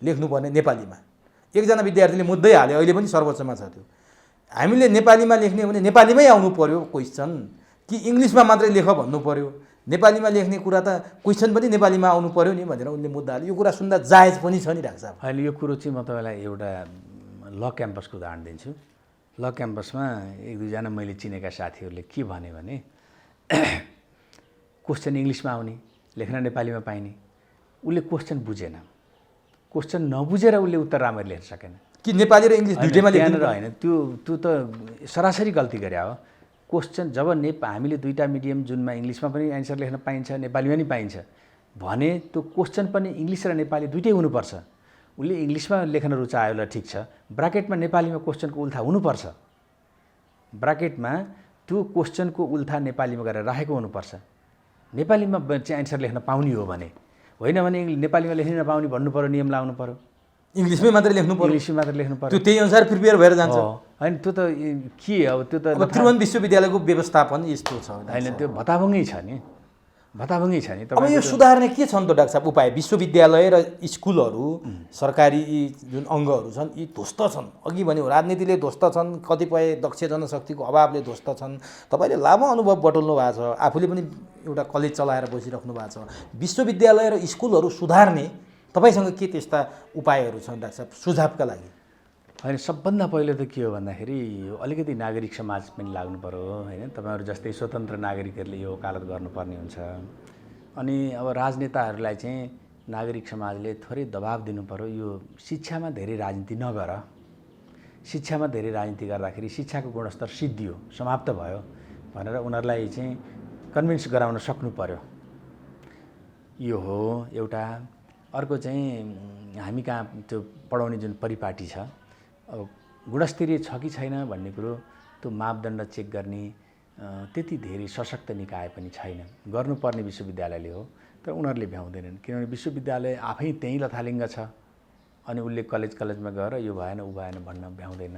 लेख्नुपर्ने नेपालीमा। एकजना विद्यार्थीले मुद्दै हाल्यो, अहिले पनि सर्वोच्चमा छ त्यो। हामीले नेपालीमा लेख्ने भने नेपालीमै आउनु पर्यो क्वेसन, कि इङ्ग्लिसमा मात्रै लेख भन्नु पर्यो? नेपालीमा लेख्ने कुरा त क्वेसन पनि नेपालीमा आउनु पर्यो नि भनेर उनले मुद्दा हाल्यो। यो कुरा सुन्दा जायज पनि छ नि डाक्टर साहब। अहिले यो कुरो चाहिँ म तपाईँलाई एउटा ल क्याम्पसको उदाहरण दिन्छु। ल क्याम्पसमा 1-2जना मैले चिनेका साथीहरूले के भने क्वेसन इङ्ग्लिसमा आउने, लेख्न नेपालीमा पाइने। उसले क्वेसन बुझेन, क्वेसन नबुझेर उसले उत्तर राम्ररी लेख्न सकेन। कि नेपाली र इङ्ग्लिस दुईटैमा लेख्नु होइन, त्यो त सरासरी गल्ती गरे हो। क्वेसन जब हामीले दुईवटा मिडियम जुनमा इङ्ग्लिसमा पनि एन्सर लेख्न पाइन्छ, नेपालीमा पनि पाइन्छ भने त्यो क्वेसन पनि इङ्ग्लिस र नेपाली दुइटै हुनुपर्छ। उसले इङ्ग्लिसमा लेख्न रुचायो ल ठिक छ, ब्राकेटमा नेपालीमा क्वेसनको उल्था हुनुपर्छ। ब्राकेटमा त्यो क्वेसनको उल्था नेपालीमा गरेर राखेको हुनुपर्छ। नेपालीमा चाहिँ एन्सर लेख्न पाउने हो भने, होइन भने नेपालीमा लेख्न नपाउने भन्नु पर्यो, नियम लाउनु पर्यो। इङ्ग्लिसमै मात्रै लेख्नु पर्यो, इङ्ग्लिसमै मात्र लेख्नु पर्यो। त्यो त्यही अनुसार प्रिपेयर भएर जान्छ। होइन त्यो त के अब त्यो त अब त्रिभुवन विश्वविद्यालयको व्यवस्थापन यस्तो छ। होइन त्यो भताभङ्गै छ नि, भताभङ्गै छ नि। अब यो सुधार्ने के छन् त डाक्टर साहब उपाय? विश्वविद्यालय र स्कुलहरू सरकारी यी जुन अङ्गहरू छन् यी ध्वस्त छन्। अघि भन्यो राजनीतिले ध्वस्त छन्, कतिपय दक्ष जनशक्तिको अभावले ध्वस्त छन्। तपाईँले लामो अनुभव बटुल्नु भएको छ, आफूले पनि एउटा कलेज चलाएर बसिराख्नु भएको छ। विश्वविद्यालय र स्कुलहरू सुधार्ने तपाईँसँग के त्यस्ता उपायहरू छन् डाक्टर साहब सुझावका लागि? होइन, सबभन्दा पहिलो त के हो भन्दाखेरि यो अलिकति नागरिक समाज पनि लाग्नु पर्यो होइन। तपाईँहरू जस्तै स्वतन्त्र नागरिकहरूले यो वकालत गर्नुपर्ने हुन्छ। अनि अब राजनेताहरूलाई चाहिँ नागरिक समाजले थोरै दबाब दिनु पर्यो, यो शिक्षामा धेरै राजनीति नगर, शिक्षामा धेरै राजनीति गर्दाखेरि शिक्षाको गुणस्तर सिद्धियो, समाप्त भयो भनेर उनीहरूलाई चाहिँ कन्भिन्स गराउन सक्नु पर्यो। यो हो एउटा। अर्को चाहिँ हामी कहाँ त्यो पढाउने जुन परिपाटी छ, अब गुणस्तरीय छ कि छैन भन्ने कुरो त्यो मापदण्ड चेक गर्ने त्यति धेरै सशक्त निकाय पनि छैन। गर्नुपर्ने विश्वविद्यालयले हो, तर उनीहरूले भ्याउँदैनन्। किनभने विश्वविद्यालय आफै त्यहीँ लथालिङ्ग छ, अनि उसले कलेजमा गएर यो भएन ऊ भएन भन्न भ्याउँदैन।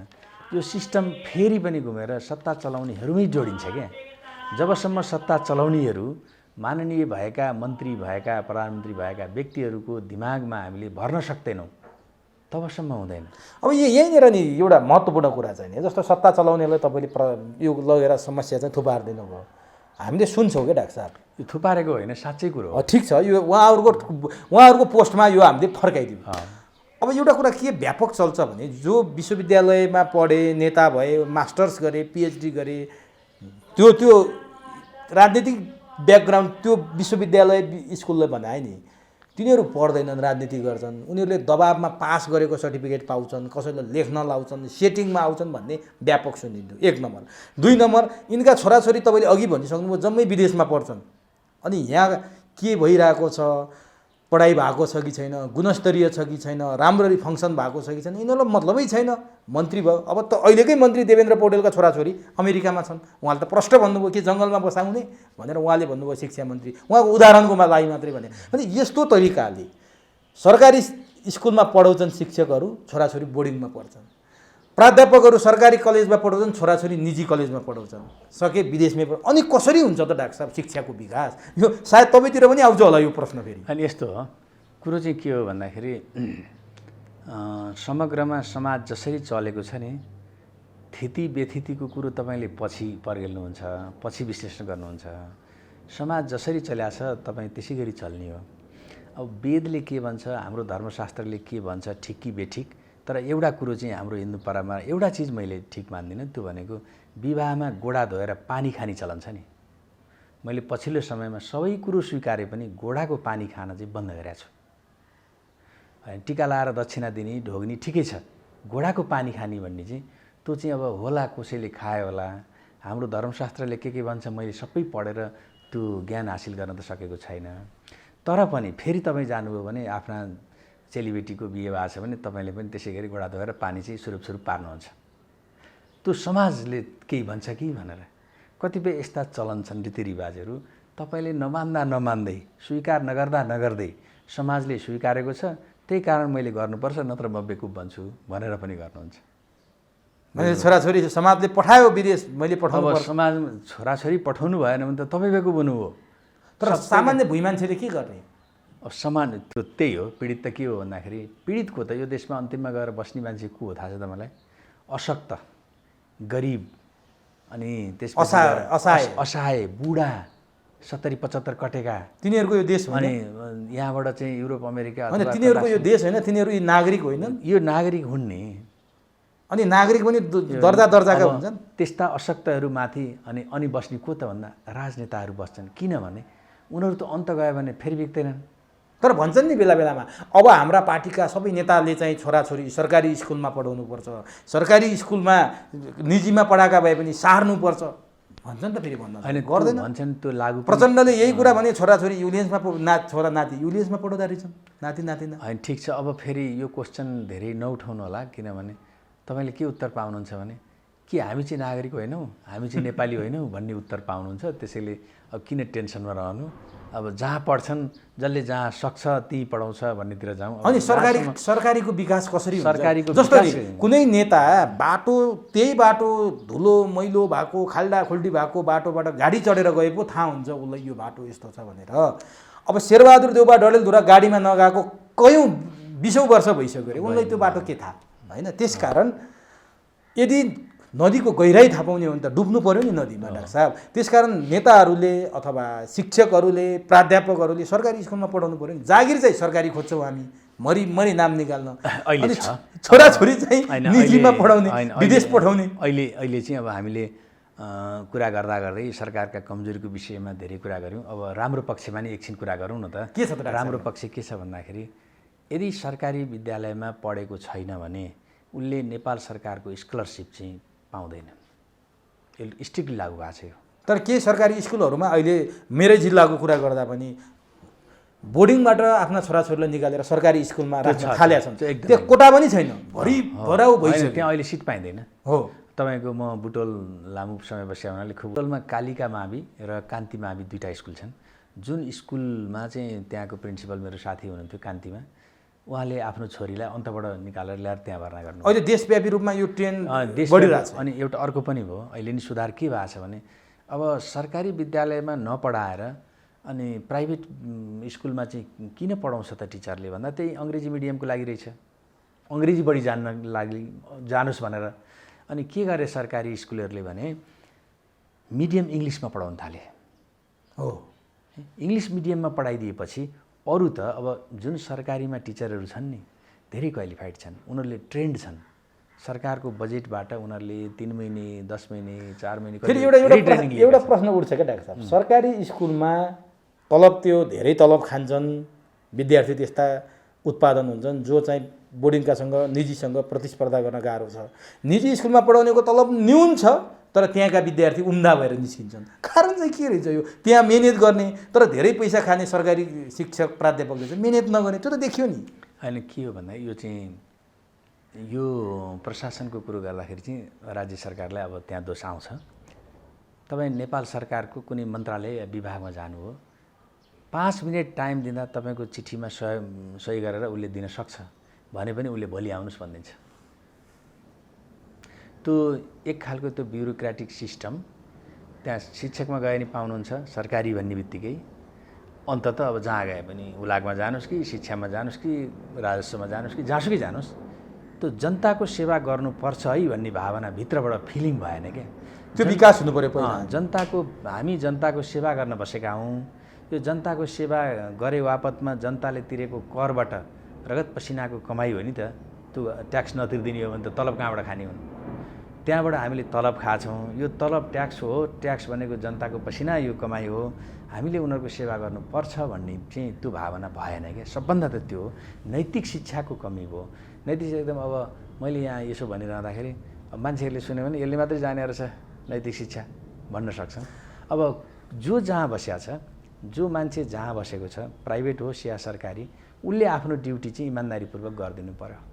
यो सिस्टम फेरि पनि घुमेर सत्ता चलाउनेहरूमै जोडिन्छ क्या। जबसम्म सत्ता चलाउनेहरू माननीय भएका, मन्त्री भएका, प्रधानमन्त्री भएका व्यक्तिहरूको दिमागमा हामीले भर्न सक्दैनौँ तबसम्म हुँदैन। अब यहीँनिर नि एउटा महत्त्वपूर्ण कुरा चाहिँ नि, जस्तो सत्ता चलाउनेलाई तपाईँले यो लगेर समस्या चाहिँ थुपारिदिनु भयो, हामीले सुन्छौँ क्या डाक्टर साहब। यो थुपारेको होइन, साँच्चै कुरो हो। ठिक छ, यो उहाँहरूको पोस्टमा यो हामीले फर्काइदिउँ। अब एउटा कुरा के व्यापक चल्छ भने जो विश्वविद्यालयमा पढे, नेता भए, मास्टर्स गरे, पिएचडी गरे, त्यो राजनीतिक ब्याकग्राउन्ड त्यो विश्वविद्यालय स्कुलले बनाए नि, तिनीहरू पढ्दैनन्, राजनीति गर्छन्। उनीहरूले दबाबमा पास गरेको सर्टिफिकेट पाउँछन्, कसैलाई लेख्न लाउँछन्, सेटिङमा आउँछन् भन्ने व्यापक सुनिन्थ्यो। 1 नम्बर। 2 नम्बर, यिनका छोराछोरी तपाईँले अघि भनिसक्नुभयो जम्मै विदेशमा पढ्छन्। अनि यहाँ के भइरहेको छ, पढाइ भएको छ कि छैन, गुणस्तरीय छ कि छैन, राम्ररी फङ्सन भएको छ कि छैन, यिनीहरूलाई मतलबै छैन। मन्त्री भयो, अब त अहिलेकै मन्त्री देवेन्द्र पौडेलका छोराछोरी अमेरिकामा छन्। उहाँले त प्रष्ट भन्नुभयो कि जङ्गलमा बसाउने भनेर उहाँले भन्नुभयो, शिक्षा मन्त्री। उहाँको उदाहरणको लागि मात्रै भने। अनि यस्तो तरिकाले सरकारी स्कुलमा पढाउँछन् शिक्षकहरू, छोराछोरी बोर्डिङमा पढ्छन्। प्राध्यापकहरू सरकारी कलेजमा पढाउँछन्, छोराछोरी निजी कलेजमा पढाउँछन्, सके विदेशमै पढ। अनि कसरी हुन्छ त डाक्टर साहब शिक्षाको विकास? यो सायद तपाईँतिर पनि आउँछ होला यो प्रश्न फेरि। अनि यस्तो हो, कुरो चाहिँ के हो भन्दाखेरि समग्रमा समाज जसरी चलेको छ नि, थिति व्यथितिको कुरो तपाईँले पछि पर्गेल्नुहुन्छ, पछि विश्लेषण गर्नुहुन्छ। समाज जसरी चल्या छ तपाईँ त्यसै गरी चल्ने हो। अब वेदले के भन्छ, हाम्रो धर्मशास्त्रले के भन्छ, ठिक कि बेठिक, तर एउटा कुरो चाहिँ हाम्रो हिन्दू परम्परा एउटा चिज मैले ठिक मान्दिनँ, त्यो भनेको विवाहमा गोडा धोएर पानी खाने चलन छ नि। मैले पछिल्लो समयमा सबै कुरो स्वीकारे पनि गोडाको पानी खान चाहिँ बन्द गरेको छु। टिका लाएर दक्षिणा दिने ढोग्ने ठिकै छ, गोडाको पानी खाने भन्ने चाहिँ त्यो चाहिँ अब होला कसैले खायो होला। हाम्रो धर्मशास्त्रले के भन्छ मैले सबै पढेर त्यो ज्ञान हासिल गर्न त सकेको छैन। तर पनि फेरि तपाईँ जानुभयो भने आफ्ना चेलीबेटीको बिहे भएको छ भने तपाईँले पनि त्यसै गरी गोडा धोएर पानी चाहिँ सुरुप पार्नुहुन्छ। त्यो समाजले केही भन्छ कि भनेर कतिपय यस्ता चलन छन्, रीतिरिवाजहरू तपाईँले नमान्दै स्वीकार नगर्दै समाजले स्वीकारेको छ, त्यही कारण मैले गर्नुपर्छ, नत्र म बेकुब बन्छु भनेर पनि गर्नुहुन्छ। मैले छोराछोरी समाजले पठायो विदेश, मैले पठाउनु पर्छ। समाज छोराछोरी पठाउनु भएन भने त तपाईँ बेकुब हुनु हो। तर सामान्य भुइँ मान्छेले के गर्ने? सामान्य त्यो त्यही हो। पीडित त के हो भन्दाखेरि, पीडितको त यो देशमा अन्तिममा गएर बस्ने मान्छे को हो थाहा छ त मलाई? अशक्त, गरिब, अनि त्यसपछि असहाय, बुढा, 70-75 कटेका, तिनीहरूको यो देश हो। अनि यहाँबाट चाहिँ युरोप अमेरिका होइन, तिनीहरूको यो देश होइन, तिनीहरू यी नागरिक होइनन्। यो नागरिक हुन् नि। अनि नागरिक पनि दर्जाका हुन्छन्। त्यस्ता अशक्तहरूमाथि अनि बस्ने को त भन्दा राजनेताहरू बस्छन्। किनभने उनीहरू त अन्त गयो भने फेरि बिक्दैनन्। तर भन्छन् नि बेला बेलामा, अब हाम्रा पार्टीका सबै नेताले चाहिँ छोराछोरी सरकारी स्कुलमा पढाउनुपर्छ, सरकारी स्कुलमा निजीमा पढाएका भए पनि सार्नुपर्छ भन्छन् त। फेरि भन्नु गर्दैन भन्छन्, त्यो लागु। प्रचण्डले यही कुरा भने, छोराछोरी युलियन्समा छोरा नाति युलियन्समा पढाउँदा रहेछन्, नाति नातिना। होइन, ठिक छ। अब फेरि यो क्वेसन धेरै नउठाउनु होला, किनभने तपाईँले के उत्तर पाउनुहुन्छ भने कि हामी चाहिँ नागरिक होइनौँ, हामी चाहिँ नेपाली होइनौँ भन्ने उत्तर पाउनुहुन्छ। त्यसैले अब किन टेन्सनमा रहनु, अब जहाँ पढ्छन् जसले जहाँ सक्छ त्यहीँ पढाउँछ भन्नेतिर जाउँ। अनि सरकारीको विकास कसरी हुन्छ? सरकारीको जस्तो विकास कुनै नेता बाटो त्यही बाटो धुलो मैलो भएको खाल्डा खुल्डी भएको बाटोबाट गाडी चढेर गए पो थाहा हुन्छ उसलाई यो बाटो यस्तो छ भनेर। अब शेरबहादुर देउबा डडेलधुरा गाडीमा नगएको कयौँ 20औं वर्ष भइसक्यो अरे, उनलाई त्यो बाटो के थाहा होइन। त्यसकारण यदि नदीको गहिराई थाहा पाउने हो भने त डुब्नु पर्यो नि नदीमा डाक्टर साहब। त्यसकारण नेताहरूले अथवा शिक्षकहरूले प्राध्यापकहरूले सरकारी स्कुलमा पढाउनु पर्यो नि। जागिर चाहिँ सरकारी खोज्छौँ हामी, मरी नाम निकाल्न। अहिले छोराछोरी चाहिँ निजीमा पढाउने, विदेश पठाउने। अहिले चाहिँ अब हामीले कुरा गर्दा गर्दै सरकारका कमजोरीको विषयमा धेरै कुरा गऱ्यौँ। अब राम्रो पक्षमा नि एकछिन कुरा गरौँ न त। के छ त राम्रो पक्ष के छ भन्दाखेरि, यदि सरकारी विद्यालयमा पढेको छैन भने उसले नेपाल सरकारको स्कलरसिप चाहिँ पाउँदैन। स्ट्रिक्टली लागू भएको छ यो। तर के सरकारी स्कुलहरूमा अहिले मेरै जिल्लाको कुरा गर्दा पनि बोर्डिङबाट आफ्ना छोराछोरीलाई निकालेर सरकारी स्कुलमा राख्न थालेका छन्। त्यो कोटा पनि छैन, भरि भराउ भइसक्यो। त्यहाँ अहिले सिट पाइँदैन हो। तपाईँको म बुटोल लामु समय बस्या हुनाले खुब बुटोलमा कालिका मावि र कान्ति मावि दुईवटा स्कुल छन्। जुन स्कुलमा चाहिँ त्यहाँको प्रिन्सिपल मेरो साथी हुनुहुन्थ्यो कान्तिमा, उहाँले आफ्नो छोरीलाई अन्तबाट निकालेर ल्याएर त्यहाँ भर्ना गर्नु। अहिले देशव्यापी रूपमा यो ट्रेन्ड बढिरहेको छ। अनि एउटा अर्को पनि भयो, अहिले नि सुधार के भएको छ भने अब सरकारी विद्यालयमा नपढाएर अनि प्राइभेट स्कुलमा चाहिँ किन पढाउँछ त टिचरले भन्दा त्यही अङ्ग्रेजी मिडियमको लागि रहेछ, अङ्ग्रेजी बढी जानोस् भनेर। अनि के गरे सरकारी स्कुलहरूले भने मिडियम इङ्ग्लिसमा पढाउन थाले। हो, इङ्ग्लिस मिडियममा पढाइदिएपछि अरू त अब जुन सरकारीमा टिचरहरू छन् नि धेरै क्वालिफाइड छन्, उनीहरूले ट्रेन्ड छन्। सरकारको बजेटबाट उनीहरूले 3 महिने 10 महिने 4 महिने फेरि एउटा प्रश्न उठ्छ क्या डाक्टर साहब। सरकारी स्कुलमा तलब त्यो धेरै तलब खान्छन् विद्यार्थी, त्यस्ता उत्पादन हुन्छन् जो चाहिँ बोर्डिङकासँग निजीसँग प्रतिस्पर्धा गर्न गाह्रो छ। निजी स्कुलमा पढाउनेको तलब न्यून छ तर त्यहाँका विद्यार्थी उम्दा भएर निस्किन्छन्। कारण चाहिँ के रहेछ यो? त्यहाँ मिहिनेत गर्ने तर धेरै पैसा खाने सरकारी शिक्षक प्राध्यापकले चाहिँ मिहिनेत नगर्ने, त्यो त देखियो नि। होइन के हो भन्दा यो चाहिँ यो प्रशासनको कुरो गर्दाखेरि चाहिँ राज्य सरकारलाई अब त्यहाँ दोष आउँछ। तपाईँ नेपाल सरकारको कुनै मन्त्रालय विभागमा जानु हो, 5 मिनट टाइम दिँदा तपाईँको चिठीमा सही गरेर उसले दिन सक्छ भने पनि उसले भोलि आउनुहोस् भनिदिन्छ। त्यो एक खालको त्यो ब्युरोक्रेटिक सिस्टम त्यहाँ शिक्षकमा गए नि पाउनुहुन्छ, सरकारी भन्ने बित्तिकै अन्तत अब जहाँ गए पनि उलागमा जानुहोस् कि शिक्षामा जानुहोस् कि राजस्वमा जानुहोस् कि जहाँसुकै जानुहोस्, त्यो जनताको सेवा गर्नुपर्छ है भन्ने भावना भित्रबाट फिलिङ भएन क्या। त्यो विकास हुनु पर्यो पहिला। हामी जनताको सेवा गर्न बसेका हौँ। यो जनताको सेवा गरे बापतमा जनताले तिरेको करबाट रगत पसिनाको कमाइ हो नि त। त्यो ट्याक्स नतिर्दिने हो भने त तलब कहाँबाट खाने हुन्? त्यहाँबाट हामीले तलब खाछौँ। यो तलब ट्याक्स हो, ट्याक्स भनेको जनताको पसिना यो कमाइ हो, हामीले उनीहरूको सेवा गर्नुपर्छ भन्ने चाहिँ त्यो भावना भएन क्या। सबभन्दा त त्यो हो। नैतिक शिक्षाको कमी भयो। नैतिक एकदम अब मैले यहाँ यसो भनिरहँदाखेरि मान्छेहरूले सुन्यो भने यसले मात्रै जाने रहेछ नैतिक शिक्षा भन्न सक्छ। अब जो जहाँ बसेको छ, जो मान्छे जहाँ बसेको छ, प्राइभेट होस् या सरकारी, उसले आफ्नो ड्युटी चाहिँ इमान्दारीपूर्वक गरिदिनु पर्यो।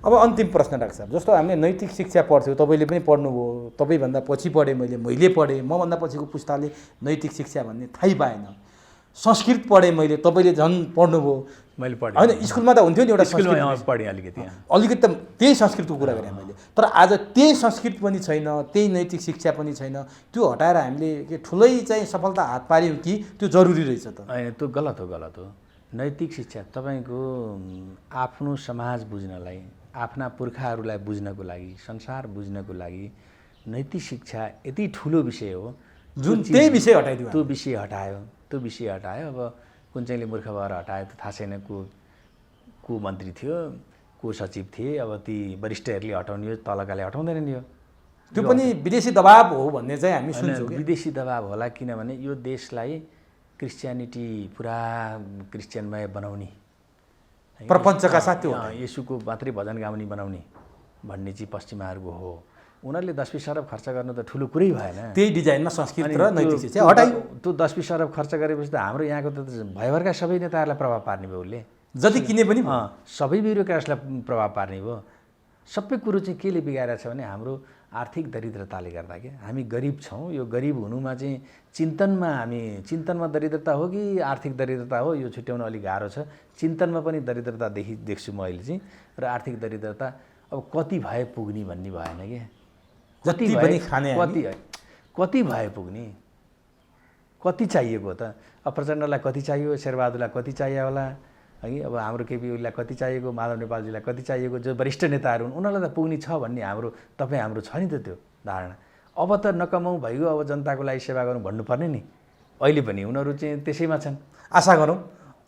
अब अन्तिम प्रश्न डाक्टर साहब, जस्तो हामीले नैतिक शिक्षा पढ्थ्यौँ, तपाईँले पनि पढ्नुभयो, तपाईँभन्दा पछि पढेँ मैले पढेँ, मभन्दा पछिको पुस्ताले नैतिक शिक्षा भन्ने थाहै पाएन। संस्कृत पढेँ मैले, तपाईँले झन् पढ्नुभयो। मैले पढेँ होइन, स्कुलमा त हुन्थ्यो नि एउटा स्कुलमा पढेँ अलिकति त त्यही संस्कृतको कुरा गरेँ मैले। तर आज त्यही संस्कृत पनि छैन, त्यही नैतिक शिक्षा पनि छैन। त्यो हटाएर हामीले के ठुलै चाहिँ सफलता हात पार्यौँ कि त्यो जरुरी रहेछ त? होइन, त्यो गलत हो। नैतिक शिक्षा तपाईँको आफ्नो समाज बुझ्नलाई, आफ्ना पुर्खाहरूलाई बुझ्नको लागि, संसार बुझ्नको लागि नैतिक शिक्षा यति ठुलो विषय हो जुन त्यही विषय हटाइदियो। त्यो विषय हटायो। अब कुन चाहिँले मूर्ख भएर हटायो त थाहा छैन। को मन्त्री थियो, को सचिव थिए, अब ती वरिष्ठहरूले हटाउने हो, तलकाले हटाउँदैनन्। यो त्यो पनि विदेशी दबाब हो भन्ने चाहिँ हामी सुन्छौँ। विदेशी दबाब होला, किनभने यो देशलाई क्रिस्चियनिटी पुरा क्रिस्चियनमय बनाउने, प्रपञ्चका साथ येशूको मात्रै भजन गाउने बनाउने भन्ने चाहिँ पश्चिमाहरूको हो। उनीहरूले 10-20 अरब खर्च गर्नु त ठुलो कुरै भएन। त्यही डिजाइनमा संस्कृत र नैतिक शिक्षा हटाइयो। त्यो 10-20 अरब खर्च गरेपछि त हाम्रो यहाँको त भयभरका सबै नेताहरूलाई प्रभाव पार्ने भयो। उसले जति किने पनि सबै ब्युरोक्रेट्सलाई प्रभाव पार्ने भयो। सबै कुरो चाहिँ केले बिगारेको छ भने हाम्रो आर्थिक दरिद्रताले गर्दा के हामी गरिब छौँ। यो गरिब हुनुमा चाहिँ चिन्तनमा दरिद्रता हो कि आर्थिक दरिद्रता हो यो छुट्याउन अलिक गाह्रो छ। चिन्तनमा पनि दरिद्रता देख्छु म अहिले चाहिँ। र आर्थिक दरिद्रता अब कति भए पुग्ने भन्ने भएन कि जति पनि खाने कति भए पुग्ने, कति चाहिएको हो त। अब प्रचण्डलाई कति चाहियो, शेरबहादुरलाई कति चाहियो होला है, अब हाम्रो केपी ओलीलाई कति चाहिएको, माधव नेपालजीलाई कति चाहिएको, जो वरिष्ठ नेताहरू हुन् उनीहरूलाई त पुग्ने छ भन्ने हाम्रो छ नि त त्यो धारणा। अब त नकमाउ भइगयो, अब जनताको लागि सेवा गरौँ भन्नुपर्ने नि। अहिले पनि उनीहरू चाहिँ त्यसैमा छन्। आशा गरौँ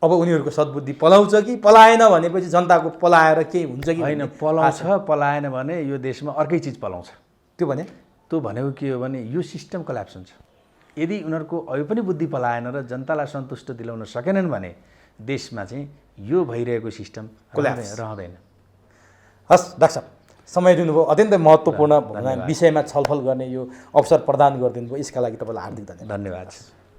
अब उनीहरूको सद्बुद्धि पलाउँछ कि पलाएन भनेपछि जनताको पलाएर केही हुन्छ कि होइन। पलाएन भने यो देशमा अर्कै चिज पलाउँछ। त्यो भनेको के हो भने यो सिस्टम कोल्याप्स हुन्छ। यदि उनीहरूको अहिले पनि बुद्धि पलाएन र जनतालाई सन्तुष्ट दिलाउन सकेनन् भने देशमा चाहिँ यो भइरहेको सिस्टम रहँदैन। हस् डाक्टर साहब, समय दिनुभयो, अत्यन्तै महत्त्वपूर्ण विषयमा छलफल गर्ने यो अवसर प्रदान गरिदिनु भयो, यसका लागि तपाईँलाई हार्दिक धन्यवाद।